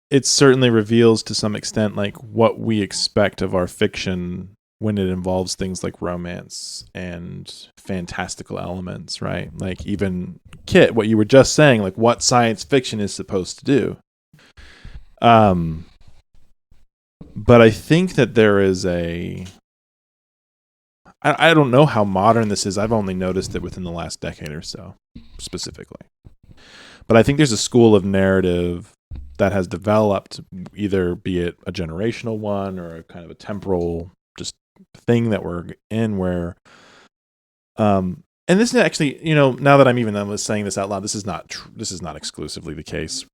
it certainly reveals to some extent like what we expect of our fiction when it involves things like romance and fantastical elements, right? Like even Kit, what you were just saying, like what science fiction is supposed to do. But I think that there is I don't know how modern this is. I've only noticed it within the last decade or so, specifically. But I think there's a school of narrative that has developed, either be it a generational one or a kind of a temporal just thing that we're in where, and this is actually, now that I'm saying this out loud, this is not exclusively the case.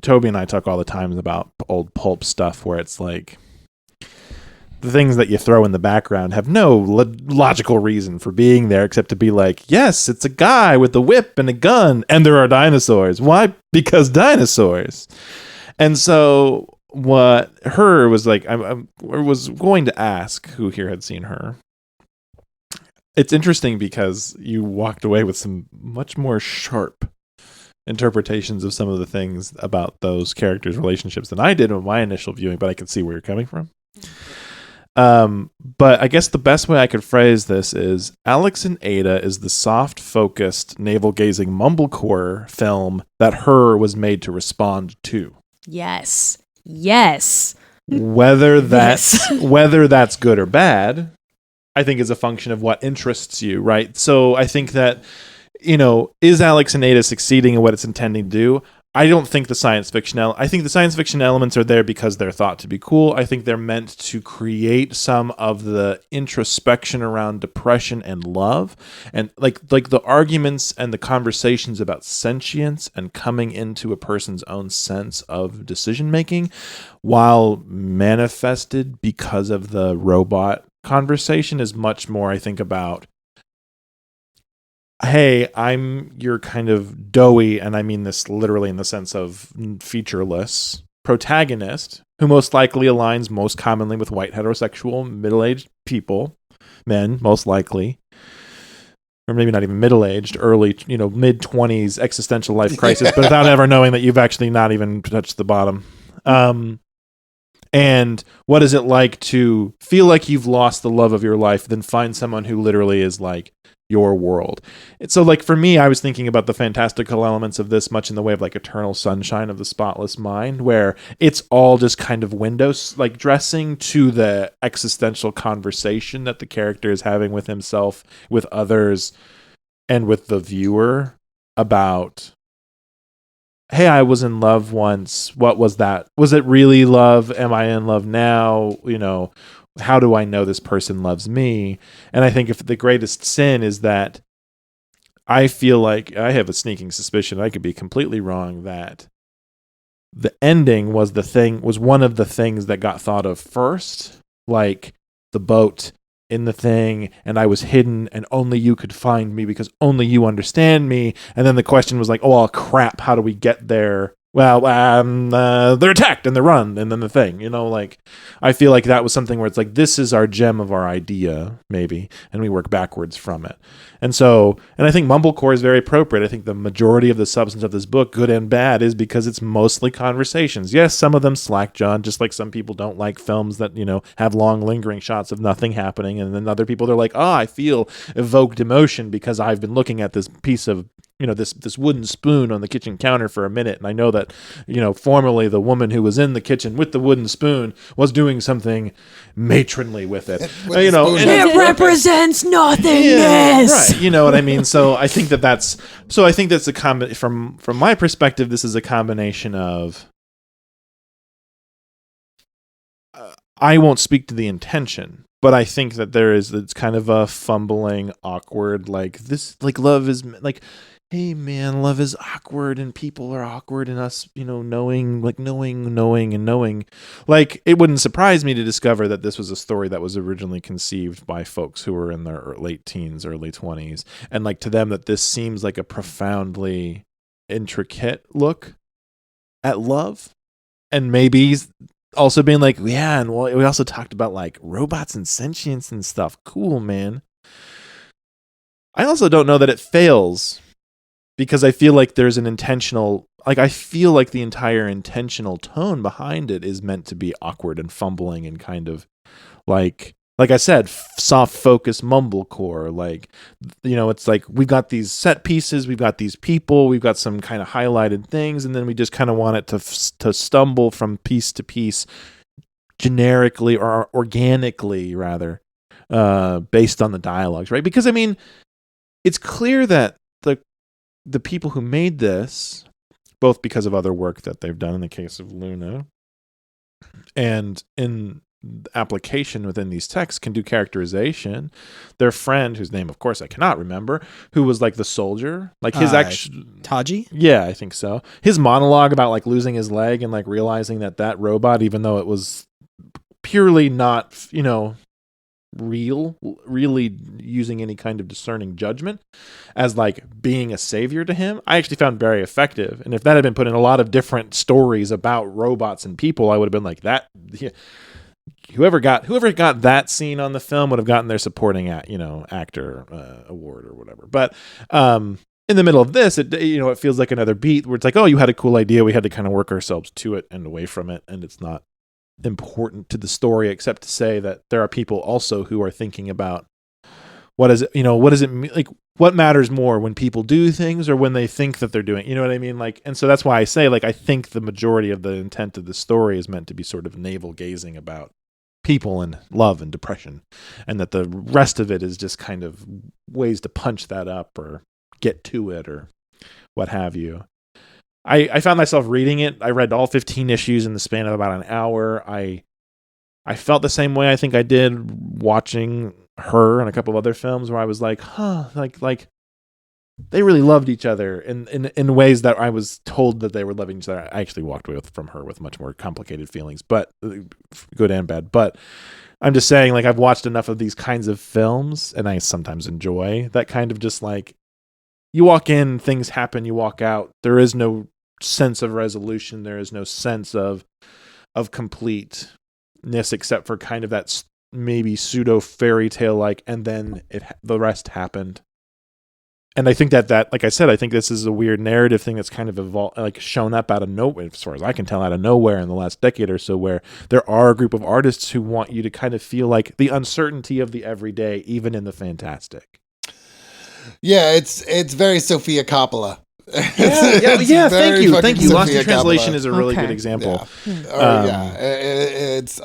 Toby and I talk all the time about old pulp stuff where it's like the things that you throw in the background have no logical reason for being there except to be like, yes, it's a guy with a whip and a gun and there are dinosaurs. Why? Because dinosaurs. And so what Her was like, I was going to ask who here had seen Her. It's interesting because you walked away with some much more sharp interpretations of some of the things about those characters' relationships than I did in my initial viewing, but I can see where you're coming from. But I guess the best way I could phrase this is Alex and Ada is the soft-focused, navel-gazing mumblecore film that Her was made to respond to. Yes. Whether that's good or bad, I think is a function of what interests you, right? So I think that, is Alex and Ada succeeding in what it's intending to do? I don't think the science fiction I think the science fiction elements are there because they're thought to be cool. I think they're meant to create some of the introspection around depression and love, and like the arguments and the conversations about sentience and coming into a person's own sense of decision making, while manifested because of the robot conversation, is much more, I think, about, hey, I'm your kind of doughy, and I mean this literally in the sense of featureless protagonist, who most likely aligns most commonly with white heterosexual middle-aged people, men, most likely, or maybe not even middle-aged, early, mid-20s existential life crisis, but without ever knowing that you've actually not even touched the bottom. And what is it like to feel like you've lost the love of your life, then find someone who literally is like your world? And so, like, for me, I was thinking about the fantastical elements of this much in the way of like Eternal Sunshine of the Spotless Mind, where it's all just kind of windows, like dressing to the existential conversation that the character is having with himself, with others, and with the viewer about, hey, I was in love once. What was that? Was it really love? Am I in love now? How do I know this person loves me? And I think if the greatest sin is that I feel like I have a sneaking suspicion, I could be completely wrong, that the ending was one of the things that got thought of first, like the boat in the thing, and I was hidden, and only you could find me because only you understand me. And then the question was like, oh crap, how do we get there? Well, they're attacked and they run, and then the thing, I feel like that was something where it's like, this is our gem of our idea, maybe, and we work backwards from it. And I think mumblecore is very appropriate. I think the majority of the substance of this book, good and bad, is because it's mostly conversations. Yes, some of them slack John, just like some people don't like films that, have long lingering shots of nothing happening. And then other people, they're like, I feel evoked emotion because I've been looking at this piece of, this wooden spoon on the kitchen counter for a minute. And I know that, formerly the woman who was in the kitchen with the wooden spoon was doing something matronly with it. It represents nothingness. Yeah, right. You know what I mean? So I think that's a from my perspective, this is a combination of, I won't speak to the intention, but I think that it's kind of a fumbling, awkward, like this, like love is like, hey man, love is awkward and people are awkward and us, knowing. Like, it wouldn't surprise me to discover that this was a story that was originally conceived by folks who were in their late teens, early 20s. And like, to them, that this seems like a profoundly intricate look at love. And maybe also being like, yeah, and we also talked about like robots and sentience and stuff. Cool, man. I also don't know that it fails, because I feel like there's an intentional, I feel like the entire intentional tone behind it is meant to be awkward and fumbling and kind of like I said, soft focus mumblecore. Like, it's like we've got these set pieces, we've got these people, we've got some kind of highlighted things, and then we just kind of want it to stumble from piece to piece, generically or organically rather, based on the dialogues, right? Because I mean, it's clear that the people who made this, both because of other work that they've done in the case of Luna, and in application within these texts, can do characterization. Their friend, whose name of course I cannot remember, who was like the soldier, like his Taji? Yeah, I think so. His monologue about like losing his leg and like realizing that robot, even though it was purely not, really using any kind of discerning judgment as like being a savior to him, I actually found very effective. And if that had been put in a lot of different stories about robots and people, I would have been like, that, yeah, whoever got that scene on the film would have gotten their supporting actor award or whatever. But in the middle of this, it feels like another beat where it's like, oh, you had a cool idea. We had to kind of work ourselves to it and away from it. And it's not important to the story, except to say that there are people also who are thinking about what does it mean? Like, what matters more, when people do things or when they think that they're doing, you know what I mean? Like, and so that's why I say, like, I think the majority of the intent of the story is meant to be sort of navel gazing about people and love and depression, and that the rest of it is just kind of ways to punch that up or get to it or what have you. I found myself reading it. I read all 15 issues in the span of about an hour. I felt the same way I think I did watching Her and a couple of other films, where I was like, like they really loved each other in ways that I was told that they were loving each other. I actually walked away from Her with much more complicated feelings, but good and bad. But I'm just saying, like, I've watched enough of these kinds of films, and I sometimes enjoy that kind of just like, you walk in, things happen, you walk out. There is no sense of resolution. There is no sense of completeness, except for kind of that maybe pseudo fairy tale like, and then the rest happened. And I think that like I said, I think this is a weird narrative thing that's kind of evolved, like shown up out of nowhere, as far as I can tell, out of nowhere in the last decade or so, where there are a group of artists who want you to kind of feel like the uncertainty of the everyday, even in the fantastic. Yeah, it's very Sofia Coppola. Yeah. Thank you. Lost in Translation Coppola. is a really good example.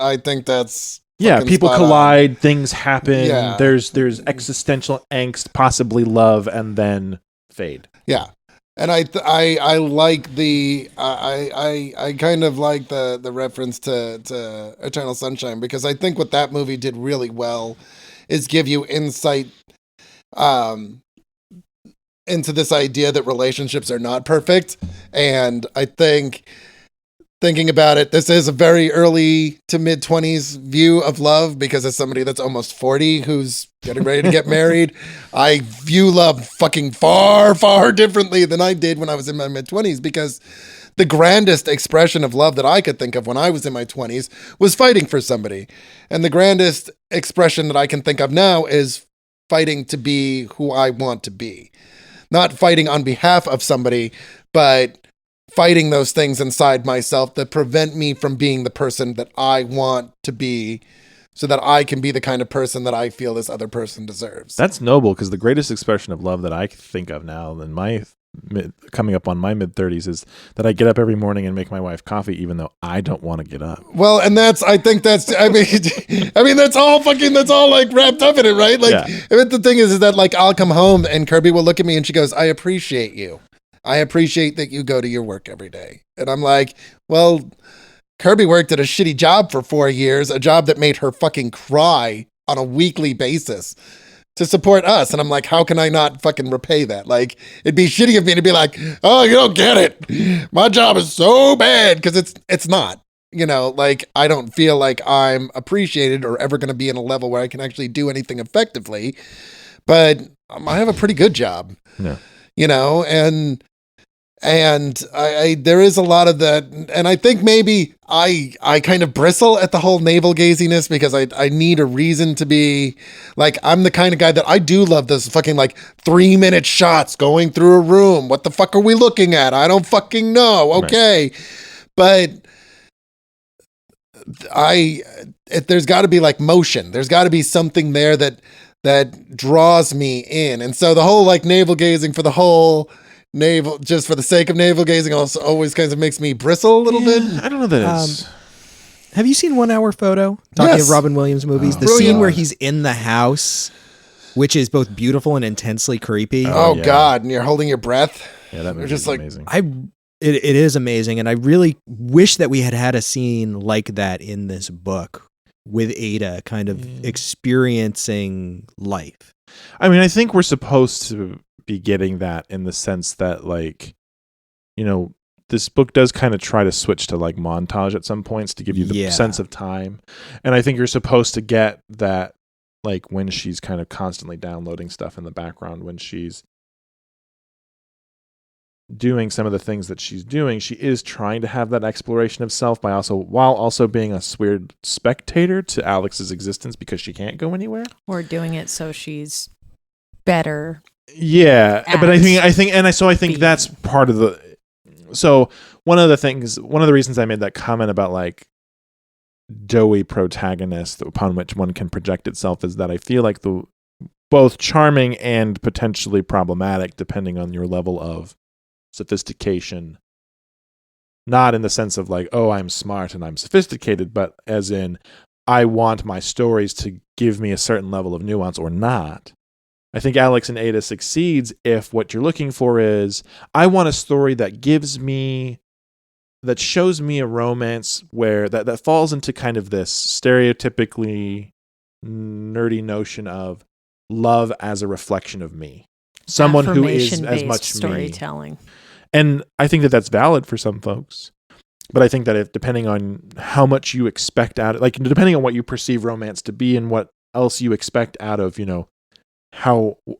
I think that's. Yeah, people collide, on. Things happen. Yeah. There's existential angst, possibly love, and then fade. Yeah, and I like I kind of like the reference to Eternal Sunshine, because I think what that movie did really well is give you insight into this idea that relationships are not perfect. And I think, thinking about it, this is a very early to mid 20s view of love, because as somebody that's almost 40 who's getting ready to get married, I view love fucking far, far differently than I did when I was in my mid 20s, because the grandest expression of love that I could think of when I was in my 20s was fighting for somebody. And the grandest expression that I can think of now is fighting to be who I want to be. Not fighting on behalf of somebody, but fighting those things inside myself that prevent me from being the person that I want to be, so that I can be the kind of person that I feel this other person deserves. That's noble, because the greatest expression of love that I think of now in my coming up on my mid 30s is that I get up every morning and make my wife coffee, even though I don't want to get up. Well, and that's like that's all like wrapped up in it, right? Like, the thing is that, like, I'll come home and Kirby will look at me and she goes, I appreciate you. I appreciate that you go to your work every day. And I'm like, well, Kirby worked at a shitty job for 4 years, a job that made her fucking cry on a weekly basis to support us. And I'm like, how can I not fucking repay that? Like, it'd be shitty of me to be like, oh, you don't get it. My job is so bad, because it's not. Like, I don't feel like I'm appreciated or ever going to be in a level where I can actually do anything effectively. But I have a pretty good job. Yeah. And I there is a lot of that, and I think maybe I kind of bristle at the whole navel gaziness, because I need a reason to be like, I'm the kind of guy that I do love this fucking like 3-minute shots going through a room. What the fuck are we looking at? I don't fucking know. Okay. Right. But there's got to be like motion. There's got to be something there that draws me in. And so the whole like navel gazing for the whole navel, just for the sake of navel gazing, also always kind of makes me bristle a little bit. I don't know that it's... Have you seen 1 Hour Photo? Talking of Robin Williams movies. The brilliant. scene where he's in the house, which is both beautiful and intensely creepy. Oh yeah. God. And you're holding your breath. Yeah, that movie just is like amazing. It is amazing. And I really wish that we had a scene like that in this book, with Ada kind of experiencing life. I mean, I think we're supposed to be getting that, in the sense that, like, this book does kind of try to switch to like montage at some points to give you the sense of time. And I think you're supposed to get that, like, when she's kind of constantly downloading stuff in the background, when she's doing some of the things that she's doing, she is trying to have that exploration of self while also being a weird spectator to Alex's existence because she can't go anywhere. Or doing it so she's better. Yeah, but I think being. that's part of the. So one of the reasons I made that comment about like doughy protagonist upon which one can project itself is that I feel like the both charming and potentially problematic depending on your level of sophistication, not in the sense of like, oh, I'm smart and I'm sophisticated, but as in I want my stories to give me a certain level of nuance or not. I think Alex and Ada succeeds if what you're looking for is, I want a story that shows me a romance where that falls into kind of this stereotypically nerdy notion of love as a reflection of me. Someone who is as much storytelling. me. And I think that that's valid for some folks. But I think that if depending on how much you expect out of, like depending on what you perceive romance to be and what else you expect out of,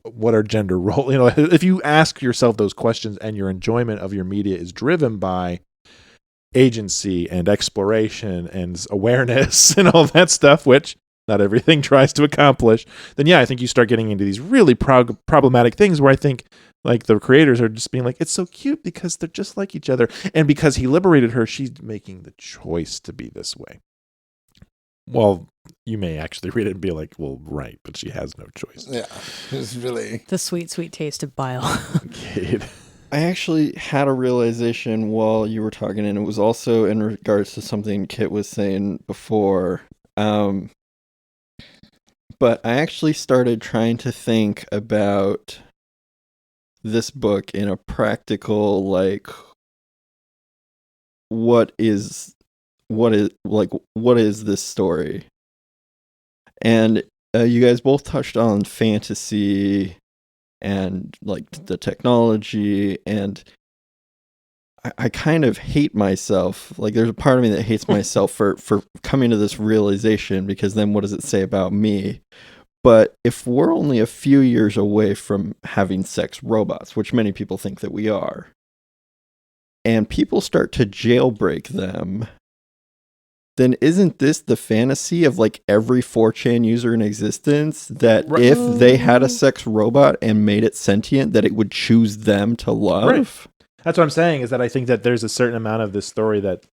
what are gender roles, if you ask yourself those questions and your enjoyment of your media is driven by agency and exploration and awareness and all that stuff, which not everything tries to accomplish, then yeah, I think you start getting into these really problematic things where I think like the creators are just being like, it's so cute because they're just like each other. And because he liberated her, she's making the choice to be this way. Well, you may actually read it and be like, well, right, but she has no choice. Yeah, it's really the sweet, sweet taste of bile. I actually had a realization while you were talking, and it was also in regards to something Kit was saying before. But I actually started trying to think about this book in a practical, like, what is this story? And you guys both touched on fantasy and like the technology, and I kind of hate myself. Like there's a part of me that hates myself for coming to this realization, because then what does it say about me? But if we're only a few years away from having sex robots, which many people think that we are, and people start to jailbreak them, then isn't this the fantasy of like every 4chan user in existence, that if they had a sex robot and made it sentient, that it would choose them to love? Right. That's what I'm saying, is that I think that there's a certain amount of this story that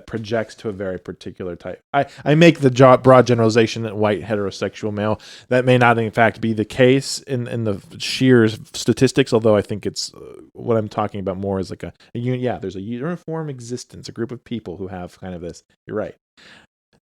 projects to a very particular type. I make the broad generalization that white heterosexual male. That may not in fact be the case in the sheer statistics, although I think it's what I'm talking about more is like there's a uniform existence, a group of people who have kind of this. You're right.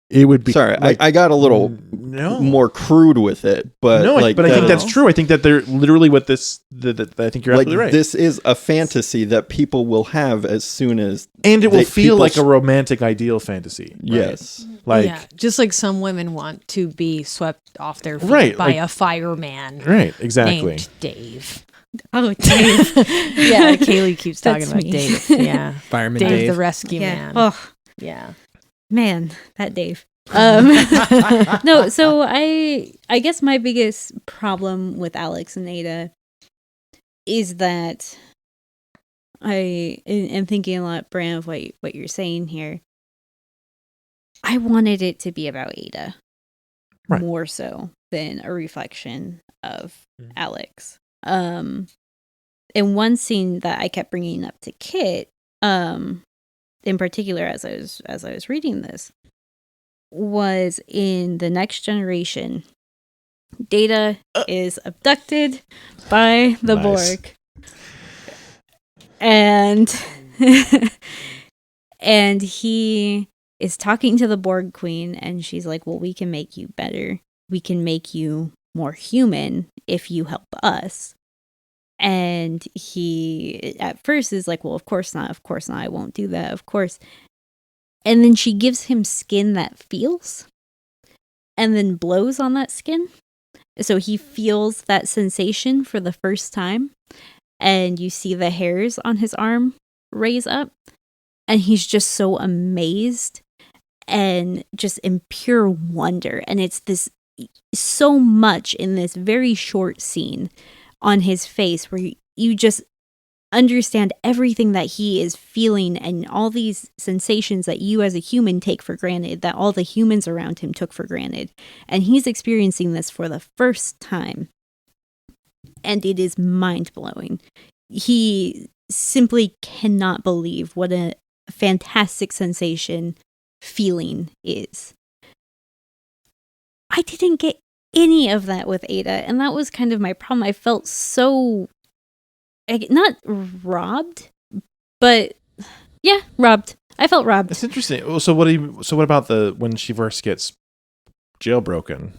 It would be. Sorry, like, I got a little more crude with it, but I think that's true. I think that they're literally what this. I think you're absolutely right. This is a fantasy that people will have as soon as, and it will feel like a romantic ideal fantasy. Right? Yes, just like some women want to be swept off their feet by a fireman. Right, exactly. Named Dave. Oh, Dave. Yeah, Kaylee keeps talking about Dave. Yeah, Fireman Dave, the rescue man. Oh, yeah. Man, that Dave. No, so I guess my biggest problem with Alex and Ada is that I am thinking a lot, Bran, of what you're saying here. I wanted it to be about Ada more so than a reflection of Alex. And one scene that I kept bringing up to Kit, in particular, as I was reading this, was in The Next Generation. Data is abducted by the Borg, and and he is talking to the Borg Queen, and she's like, "Well, we can make you better. We can make you more human if you help us." And he at first is like, well, of course not, I won't do that, of course. And then she gives him skin that feels, and then blows on that skin. So he feels that sensation for the first time, and you see the hairs on his arm raise up, and he's just so amazed and just in pure wonder. And it's this so much in this very short scene on his face where you just understand everything that he is feeling and all these sensations that you as a human take for granted, that all the humans around him took for granted. And he's experiencing this for the first time. And it is mind-blowing. He simply cannot believe what a fantastic sensation feeling is. I didn't get any of that with Ada, and that was kind of my problem. I felt so, not robbed, but yeah, robbed. I felt robbed. It's interesting. So what about when she first gets jailbroken?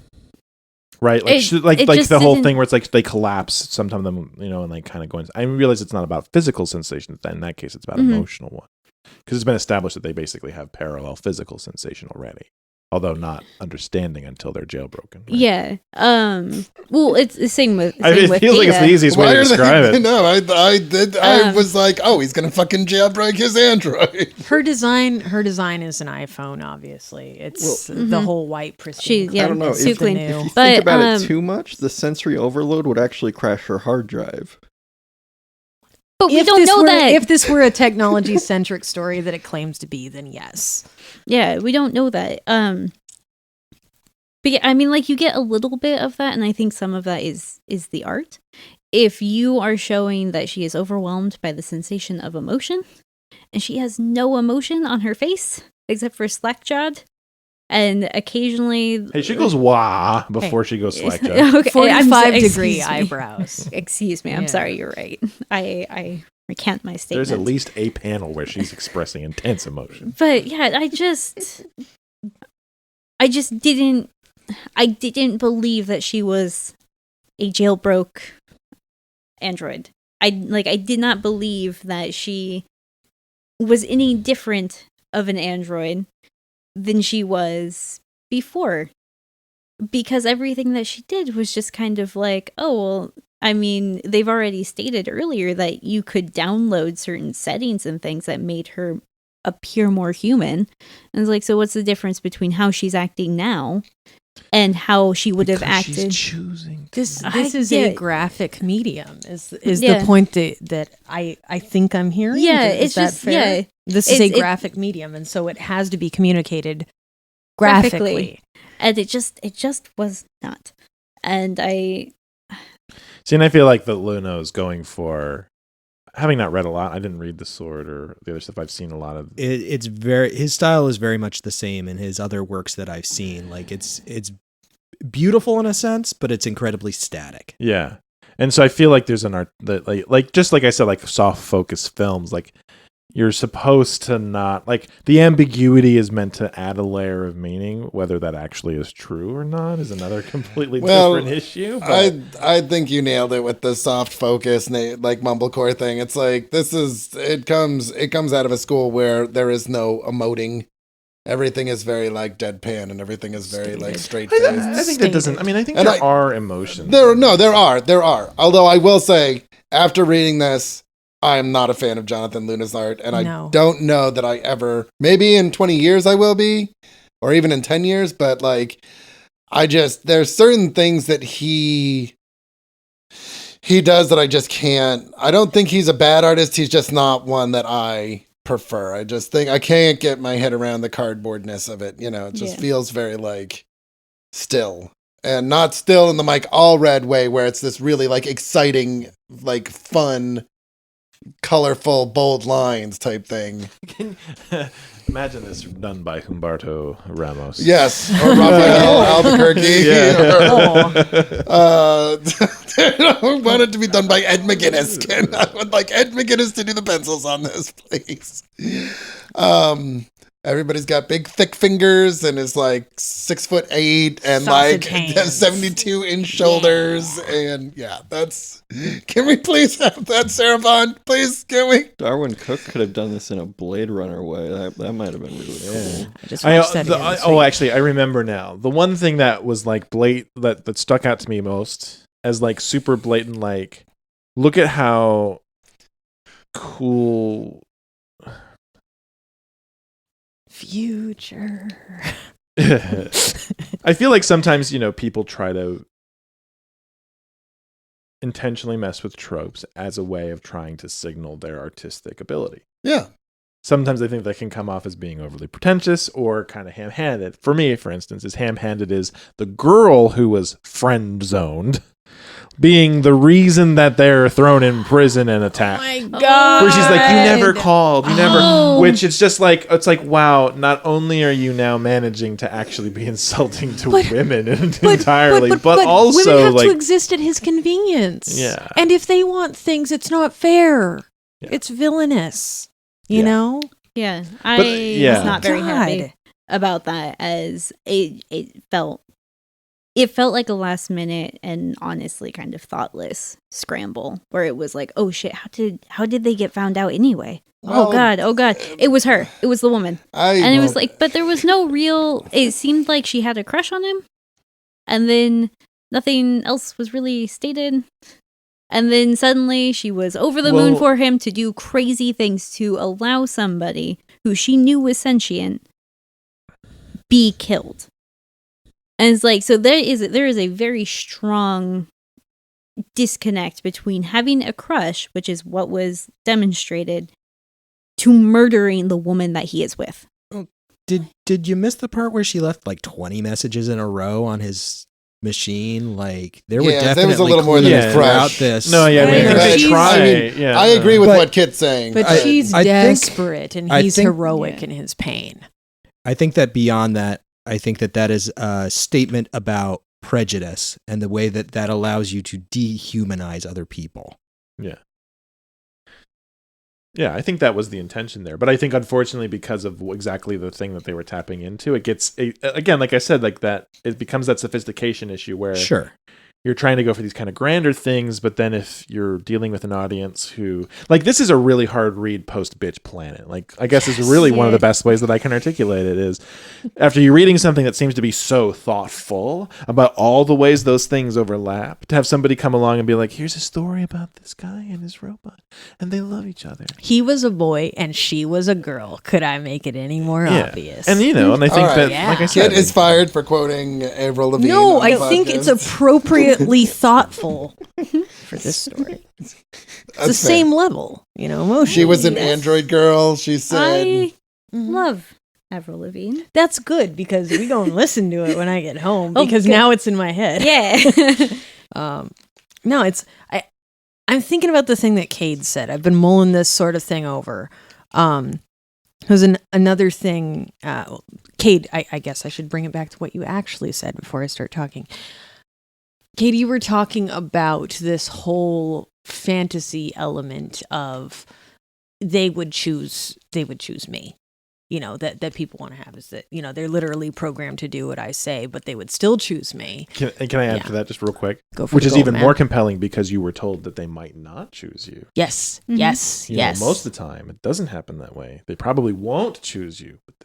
Right, like the whole thing where it's like they collapse. Sometimes them, and like kind of going. I realize it's not about physical sensations. In that case, it's about emotional one, because it's been established that they basically have parallel physical sensation already, although not understanding until they're jailbroken. Right? Yeah. Well, it's the same with. It feels like it's the easiest way to describe it. No, I was like, oh, he's gonna fucking jailbreak his Android. Her design is an iPhone. Obviously, it's the whole white pristine. I don't know. Too clean. If you think about it too much, the sensory overload would actually crash her hard drive. But we don't know that. If this were a technology-centric story that it claims to be, then yes. Yeah, we don't know that. But yeah, I mean, like, you get a little bit of that, and I think some of that is the art. If you are showing that she is overwhelmed by the sensation of emotion, and she has no emotion on her face except for slack-jawed, and occasionally... Hey, she goes wah before she goes slack-jawed. Okay, 45-degree eyebrows. Excuse me, I'm sorry, you're right. I recant my statement. There's at least a panel where she's expressing intense emotion. But yeah, I just didn't believe that she was a jailbroke android. I did not believe that she was any different of an android than she was before. Because everything that she did was just kind of like, oh, well, I mean, they've already stated earlier that you could download certain settings and things that made her appear more human. And it's like, so what's the difference between how she's acting now and how she would have acted? She's choosing. This is a graphic medium. Is the point that I think I'm hearing? Yeah, is that just fair? yeah. This is a graphic medium, and so it has to be communicated graphically. And it just was not. And I See, and I feel like that Luna is going for, having not read a lot, I didn't read The Sword or the other stuff. I've seen a lot of his style is very much the same in his other works that I've seen. Like it's beautiful in a sense, but it's incredibly static. Yeah. And so I feel like there's an art that like just like I said, like soft focus films, like you're supposed to not, like, the ambiguity is meant to add a layer of meaning. Whether that actually is true or not is another completely different issue. But I think you nailed it with the soft focus, like mumblecore thing. It's like, it comes out of a school where there is no emoting. Everything is very like deadpan, and everything is very like straight faced. I think that doesn't. I mean, I think there are emotions. There are. Although I will say, after reading this, I am not a fan of Jonathan Luna's art, and I don't know that I ever, maybe in 20 years I will be, or even in 10 years, but like, there's certain things that he does that I just can't. I don't think he's a bad artist, he's just not one that I prefer. I just think I can't get my head around the cardboardness of it, it just feels very like still. And not still in the Mike Allred way, where it's this really like exciting, like fun, colorful, bold lines type thing. Imagine this done by Humberto Ramos. Yes, or Raphael Albuquerque. I want it to be done by Ed McGuinness. I would like Ed McGuinness to do the pencils on this, please. Everybody's got big, thick fingers and is like 6'8" and Sausage like hands. 72-inch shoulders. And can we please have that, Sarah Vaughn? Please, can we? Darwin Cook could have done this in a Blade Runner way. That might have been really cool. I just watched that again this week. Actually, I remember now. The one thing that was like that stuck out to me most as like super blatant, like, look at how cool. Future. I feel like sometimes, people try to intentionally mess with tropes as a way of trying to signal their artistic ability. Yeah. Sometimes I think that can come off as being overly pretentious or kind of ham-handed. For me, for instance, as ham-handed is the girl who was friend-zoned being the reason that they're thrown in prison and attacked. Oh my God. Where she's like, you never called, you never, Oh. which it's just like, it's like, wow, not only are you now managing to actually be insulting to women entirely, but also women have like, to exist at his convenience. Yeah. And if they want things, it's not fair. Yeah. It's villainous. You Yeah. know? Yeah, But, I yeah. was not very happy God. about that, as it felt like a last minute and honestly kind of thoughtless scramble where it was like, oh shit, how did they get found out anyway? Well, Oh god, it was her, it was the woman, and it was like, but there was no real. It seemed like she had a crush on him, and then nothing else was really stated. And then suddenly she was over the moon for him to do crazy things to allow somebody who she knew was sentient be killed. And it's like, so there is a very strong disconnect between having a crush, which is what was demonstrated, to murdering the woman that he is with. Did you miss the part where she left like 20 messages in a row on his machine? Like there were definitely there was a little more than clues a throughout crush. this. no, yeah, I mean, Yeah. they She's- try. I agree with But- what Kit's saying. But she's I think- desperate and I he's think- heroic Yeah. in his pain. I think that beyond that, I think that is a statement about prejudice and the way that allows you to dehumanize other people. Yeah, I think that was the intention there. But I think, unfortunately, because of exactly the thing that they were tapping into, it gets, again, like I said, like that, it becomes that sophistication issue where Sure. you're trying to go for these kind of grander things, but then if you're dealing with an audience who, like, this is a really hard read post Bitch Planet. Like, I guess is really one of the best ways that I can articulate it is after you're reading something that seems to be so thoughtful about all the ways those things overlap, to have somebody come along and be like, here's a story about this guy and his robot, and they love each other. He was a boy and she was a girl. Could I make it any more obvious? And, you know, and I think All right. that, Yeah. like I said, Kit is fired for quoting Avril Lavigne. no, on the I think it's podcast. appropriately thoughtful for this story. It's the That's fair. same level, you know, emotion. She was an Yes. android girl. She said, I Mhm. love Avril Lavigne. That's good because we go and listen to it when I get home Oh, because good. now it's in my head. Yeah. No, I'm thinking about the thing that Cade said. I've been mulling this sort of thing over. There's another thing. Cade, I guess I should bring it back to what you actually said before I start talking. Cade, you were talking about this whole fantasy element of they would choose me. You know, that people want to have is that, you know, they're literally programmed to do what I say, but they would still choose me. can I add Yeah. to that just real quick? Go for Which the is gold, even man. more compelling because you were told that they might not choose you. Yes, Mhm. yes, You know, yes. most of the time, it doesn't happen that way. They probably won't choose you, but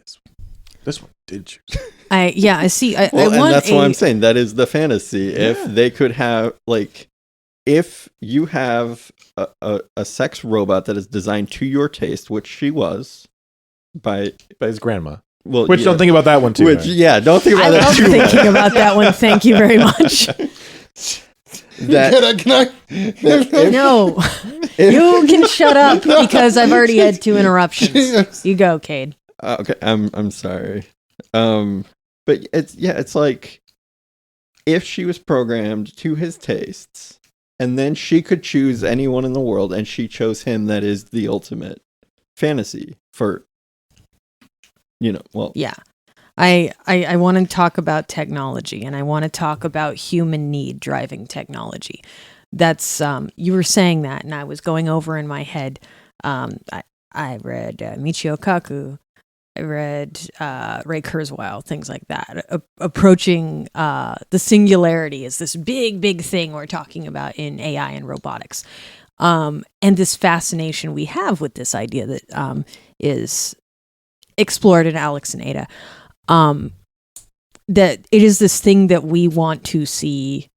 this one did choose you. I see. I Well, want and that's a, what I'm saying. That is the fantasy. Yeah. If they could have, like, if you have a sex robot that is designed to your taste, which she was, by His grandma. well, Which yeah, don't think about that one too which much. yeah, don't think I about that love too much. thinking about that one. Thank you very much. That can I? No, you can shut up because I've already had 2 interruptions. You go, Cade. okay, I'm sorry. But it's like if she was programmed to his tastes, and then she could choose anyone in the world, and she chose him. That is the ultimate fantasy for, you know. Well, Yeah. I want to talk about technology and I want to talk about human need driving technology. That's you were saying that and I was going over in my head. I read Michio Kaku. I read Ray Kurzweil, things like that. Approaching the singularity is this big thing we're talking about in AI and robotics. And this fascination we have with this idea that is explored in Alex and Ada. That it is this thing that we want to see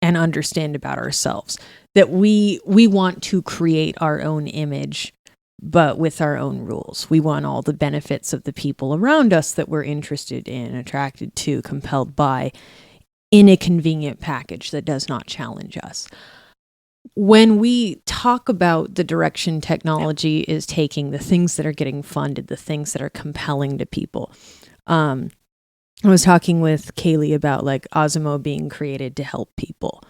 and understand about ourselves, that we want to create our own image, but with our own rules. We want all the benefits of the people around us that we're interested in, attracted to, compelled by, in a convenient package that does not challenge us. when we talk about the direction technology is taking, the things that are getting funded, the things that are compelling to people. I was talking with Kaylee about like Osmo being created to help people,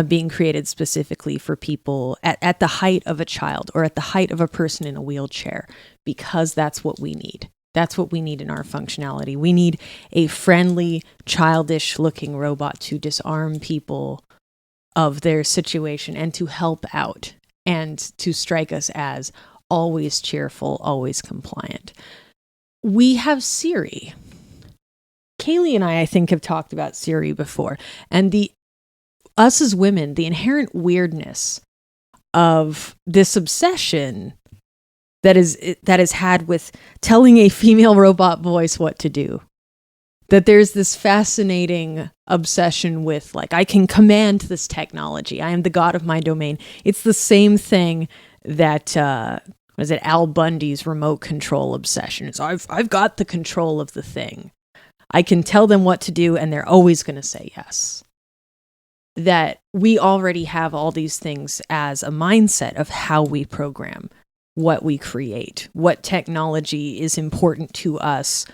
being created specifically for people at the height of a child or at the height of a person in a wheelchair, because that's what we need. That's what we need in our functionality. We need a friendly, childish looking robot to disarm people of their situation and to help out and to strike us as always cheerful, always compliant. We have Siri. Kaylee and I think, have talked about Siri before. And us as women, the inherent weirdness of this obsession that is had with telling a female robot voice what to do. That there's this fascinating obsession with, like, I can command this technology. I am the god of my domain. It's the same thing that, Al Bundy's remote control obsession is. I've got the control of the thing. I can tell them what to do and they're always going to say yes. That we already have all these things as a mindset of how we program, what we create, what technology is important to us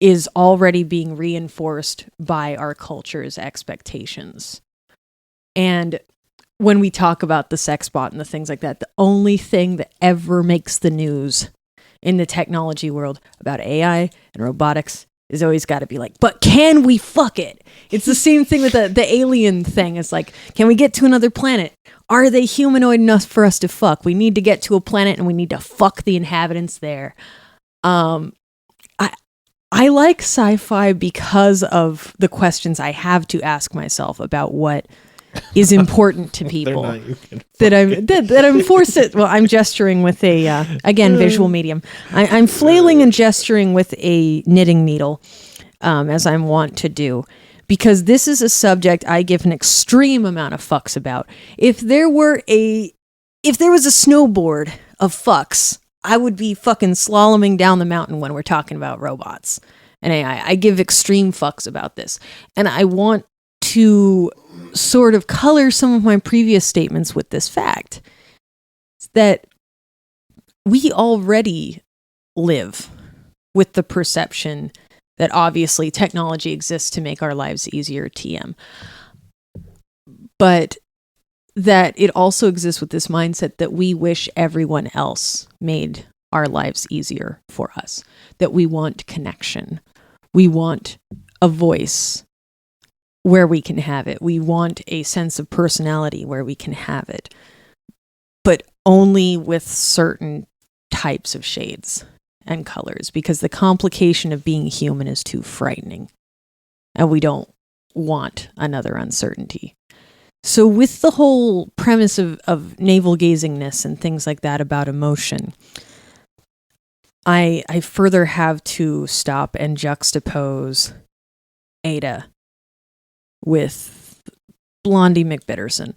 is already being reinforced by our culture's expectations. And when we talk about the sex bot and the things like that, the only thing that ever makes the news in the technology world about AI and robotics is always got to be like, but can we fuck it? It's the same thing with the alien thing. It's like, can we get to another planet? Are they humanoid enough for us to fuck? We need to get to a planet and we need to fuck the inhabitants there. I like sci-fi because of the questions I have to ask myself about what is important to people. that I'm forced to. Well, I'm gesturing with a again visual medium. I'm flailing and gesturing with a knitting needle, as I'm wont to do, because this is a subject I give an extreme amount of fucks about. If there was a snowboard of fucks, I would be fucking slaloming down the mountain when we're talking about robots and AI. I give extreme fucks about this. And I want to sort of color some of my previous statements with this fact that we already live with the perception that obviously technology exists to make our lives easier, TM. But that it also exists with this mindset that we wish everyone else made our lives easier for us, that we want connection. We want a voice where we can have it. We want a sense of personality where we can have it, but only with certain types of shades and colors, because the complication of being human is too frightening and we don't want another uncertainty. So with the whole premise of navel-gazingness and things like that about emotion, I further have to stop and juxtapose Ada with Blondie McBitterson.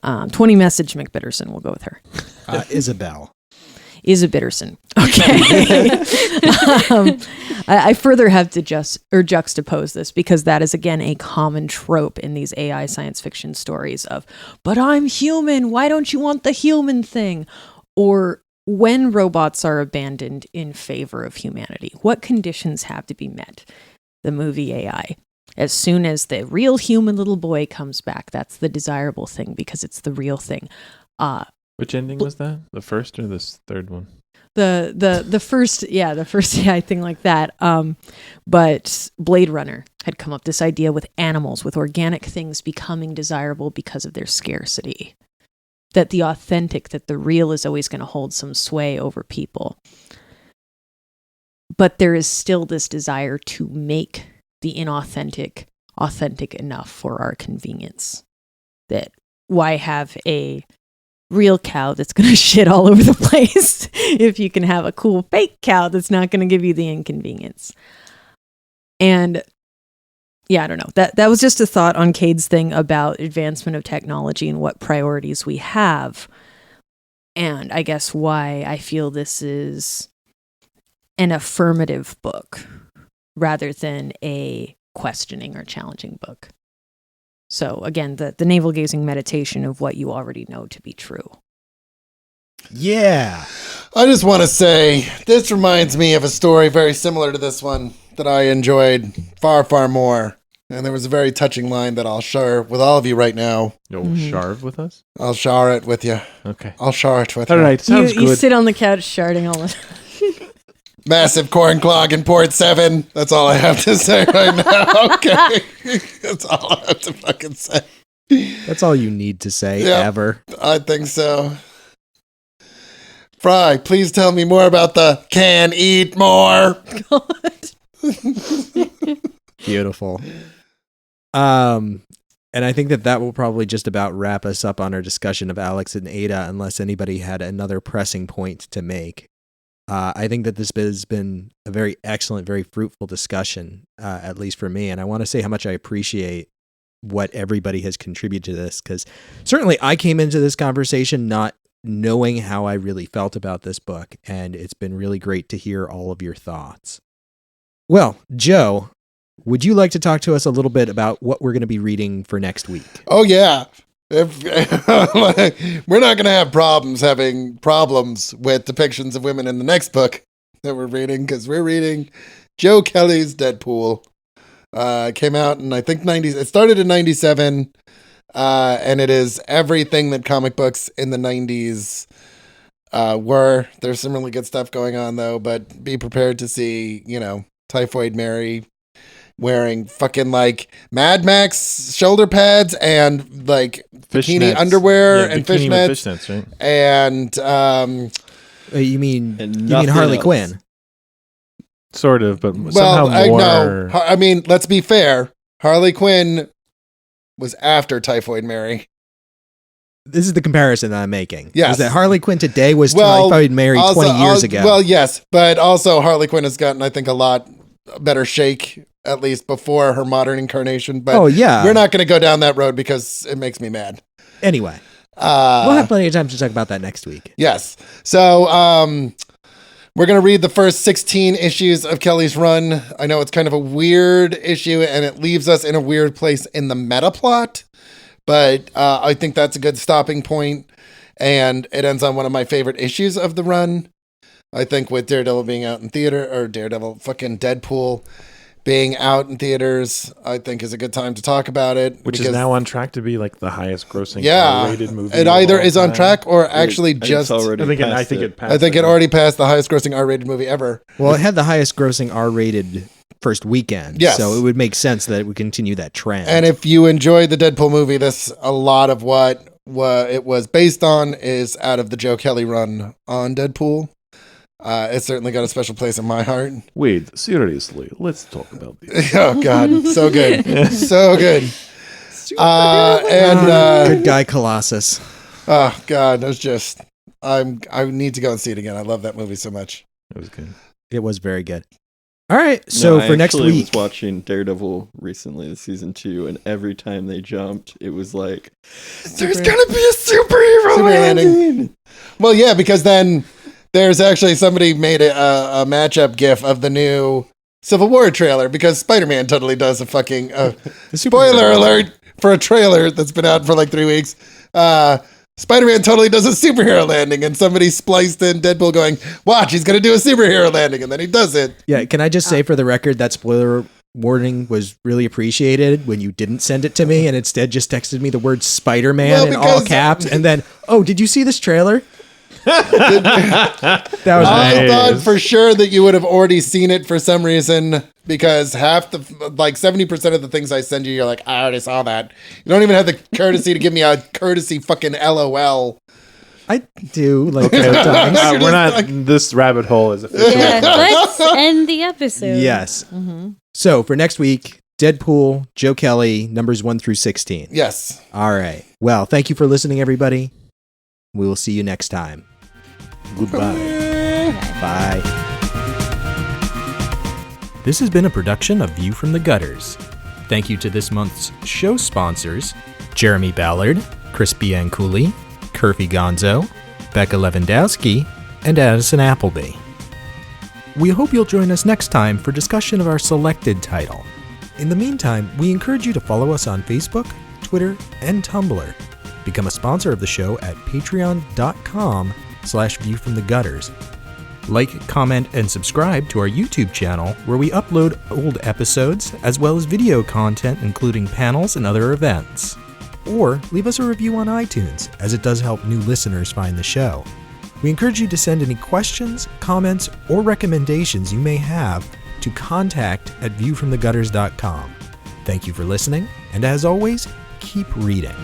20 Message McBitterson, we'll go with her. Isabel. Isa Bitterson. Okay. I further have to juxtapose this because that is, again, a common trope in these AI science fiction stories of, but I'm human, why don't you want the human thing? Or when robots are abandoned in favor of humanity, what conditions have to be met? The movie AI. As soon as the real human little boy comes back, that's the desirable thing because it's the real thing. Which ending was that? The first or this third one? The first AI thing like that. But Blade Runner had come up this idea with animals, with organic things becoming desirable because of their scarcity. That the authentic, that the real is always going to hold some sway over people. But there is still this desire to make the inauthentic authentic enough for our convenience. That why have a real cow that's going to shit all over the place if you can have a cool fake cow that's not going to give you the inconvenience? And yeah, I don't know. That was just a thought on Cade's thing about advancement of technology and what priorities we have. And I guess why I feel this is an affirmative book rather than a questioning or challenging book. So again, the navel gazing meditation of what you already know to be true. Yeah. I just want to say, this reminds me of a story very similar to this one that I enjoyed far, far more. And there was a very touching line that I'll share with all of you right now. You'll sharv with us? I'll share it with you. Okay. I'll share it with you. All right. Sounds You good. sit on the couch sharding all the time. Massive corn clog in Port 7. That's all I have to say right now. Okay. That's all I have to fucking say. That's all you need to say ever. I think so. Fry, please tell me more about the can eat more. Beautiful. And I think that will probably just about wrap us up on our discussion of Alex and Ada, unless anybody had another pressing point to make. I think that this has been a very excellent, very fruitful discussion, at least for me. And I want to say how much I appreciate what everybody has contributed to this, because certainly I came into this conversation not knowing how I really felt about this book, and it's been really great to hear all of your thoughts. Well, Joe, would you like to talk to us a little bit about what we're going to be reading for next week? Oh, yeah. We're not going to have having problems with depictions of women in the next book that we're reading, because we're reading Joe Kelly's Deadpool. Came out in, I think, it started in 97, and it is everything that comic books in the 90s were. There's some really good stuff going on, though, but be prepared to see, Typhoid Mary wearing fucking like Mad Max shoulder pads and like bikini underwear and fishnets, right? And you mean Harley Quinn? Sort of, but somehow more. No. I mean, let's be fair. Harley Quinn was after Typhoid Mary. This is the comparison that I'm making. Yes. Is that Harley Quinn today was Typhoid Mary 20 years ago. Well, yes, but also Harley Quinn has gotten, I think, a lot better shake, at least before her modern incarnation. But we're not going to go down that road because it makes me mad. Anyway, we'll have plenty of time to talk about that next week. Yes. So we're going to read the first 16 issues of Kelly's run. I know it's kind of a weird issue, and it leaves us in a weird place in the meta plot, but I think that's a good stopping point, and it ends on one of my favorite issues of the run. I think with Daredevil being out in theater, or fucking Deadpool being out in theaters, I think is a good time to talk about it. Which is now on track to be like the highest grossing R-rated movie. It either is on track or actually just... I think it passed. I think it already passed the highest grossing R-rated movie ever. Well, it had the highest grossing R-rated first weekend. Yes. So it would make sense that it would continue that trend. And if you enjoyed the Deadpool movie, a lot of what it was based on is out of the Joe Kelly run on Deadpool. It's certainly got a special place in my heart. Wait, seriously, let's talk about this. Oh God, so good, so good. Good guy Colossus. Oh God, that's just. I need to go and see it again. I love that movie so much. It was good. It was very good. All right, so for next week, I was watching Daredevil recently, the season 2, and every time they jumped, it was like, there's gonna be a superhero landing. Well, yeah, because then there's actually somebody made a matchup GIF of the new Civil War trailer, because Spider-Man totally does a fucking spoiler alert for a trailer that's been out for like 3 weeks. Spider-Man totally does a superhero landing, and somebody spliced in Deadpool going, watch, he's going to do a superhero landing, and then he does it. Yeah, can I just say for the record that spoiler warning was really appreciated when you didn't send it to me and instead just texted me the word Spider-Man in all caps, and then, did you see this trailer? That was I thought for sure that you would have already seen it for some reason, because 70% of the things I send you, you're like, I already saw that. You don't even have the courtesy to give me a courtesy fucking LOL. I do. Like, we're not. This rabbit hole is officially. Yeah, let's end the episode. Yes. Mm-hmm. So for next week, Deadpool, Joe Kelly, numbers 1 through 16. Yes. All right. Well, thank you for listening, everybody. We will see you next time. Goodbye. Bye. This has been a production of View from the Gutters. Thank you to this month's show sponsors, Jeremy Ballard, Chris Bianculli, Kurfy Gonzo, Becca Lewandowski, and Addison Appleby. We hope you'll join us next time for discussion of our selected title. In the meantime, we encourage you to follow us on Facebook, Twitter, Twitter, and Tumblr. Become a sponsor of the show at patreon.com/viewfromthegutters. Like, comment, and subscribe to our YouTube channel, where we upload old episodes, as well as video content including panels and other events. Or leave us a review on iTunes, as it does help new listeners find the show. We encourage you to send any questions, comments, or recommendations you may have to contact@viewfromthegutters.com. Thank you for listening, and as always, keep reading.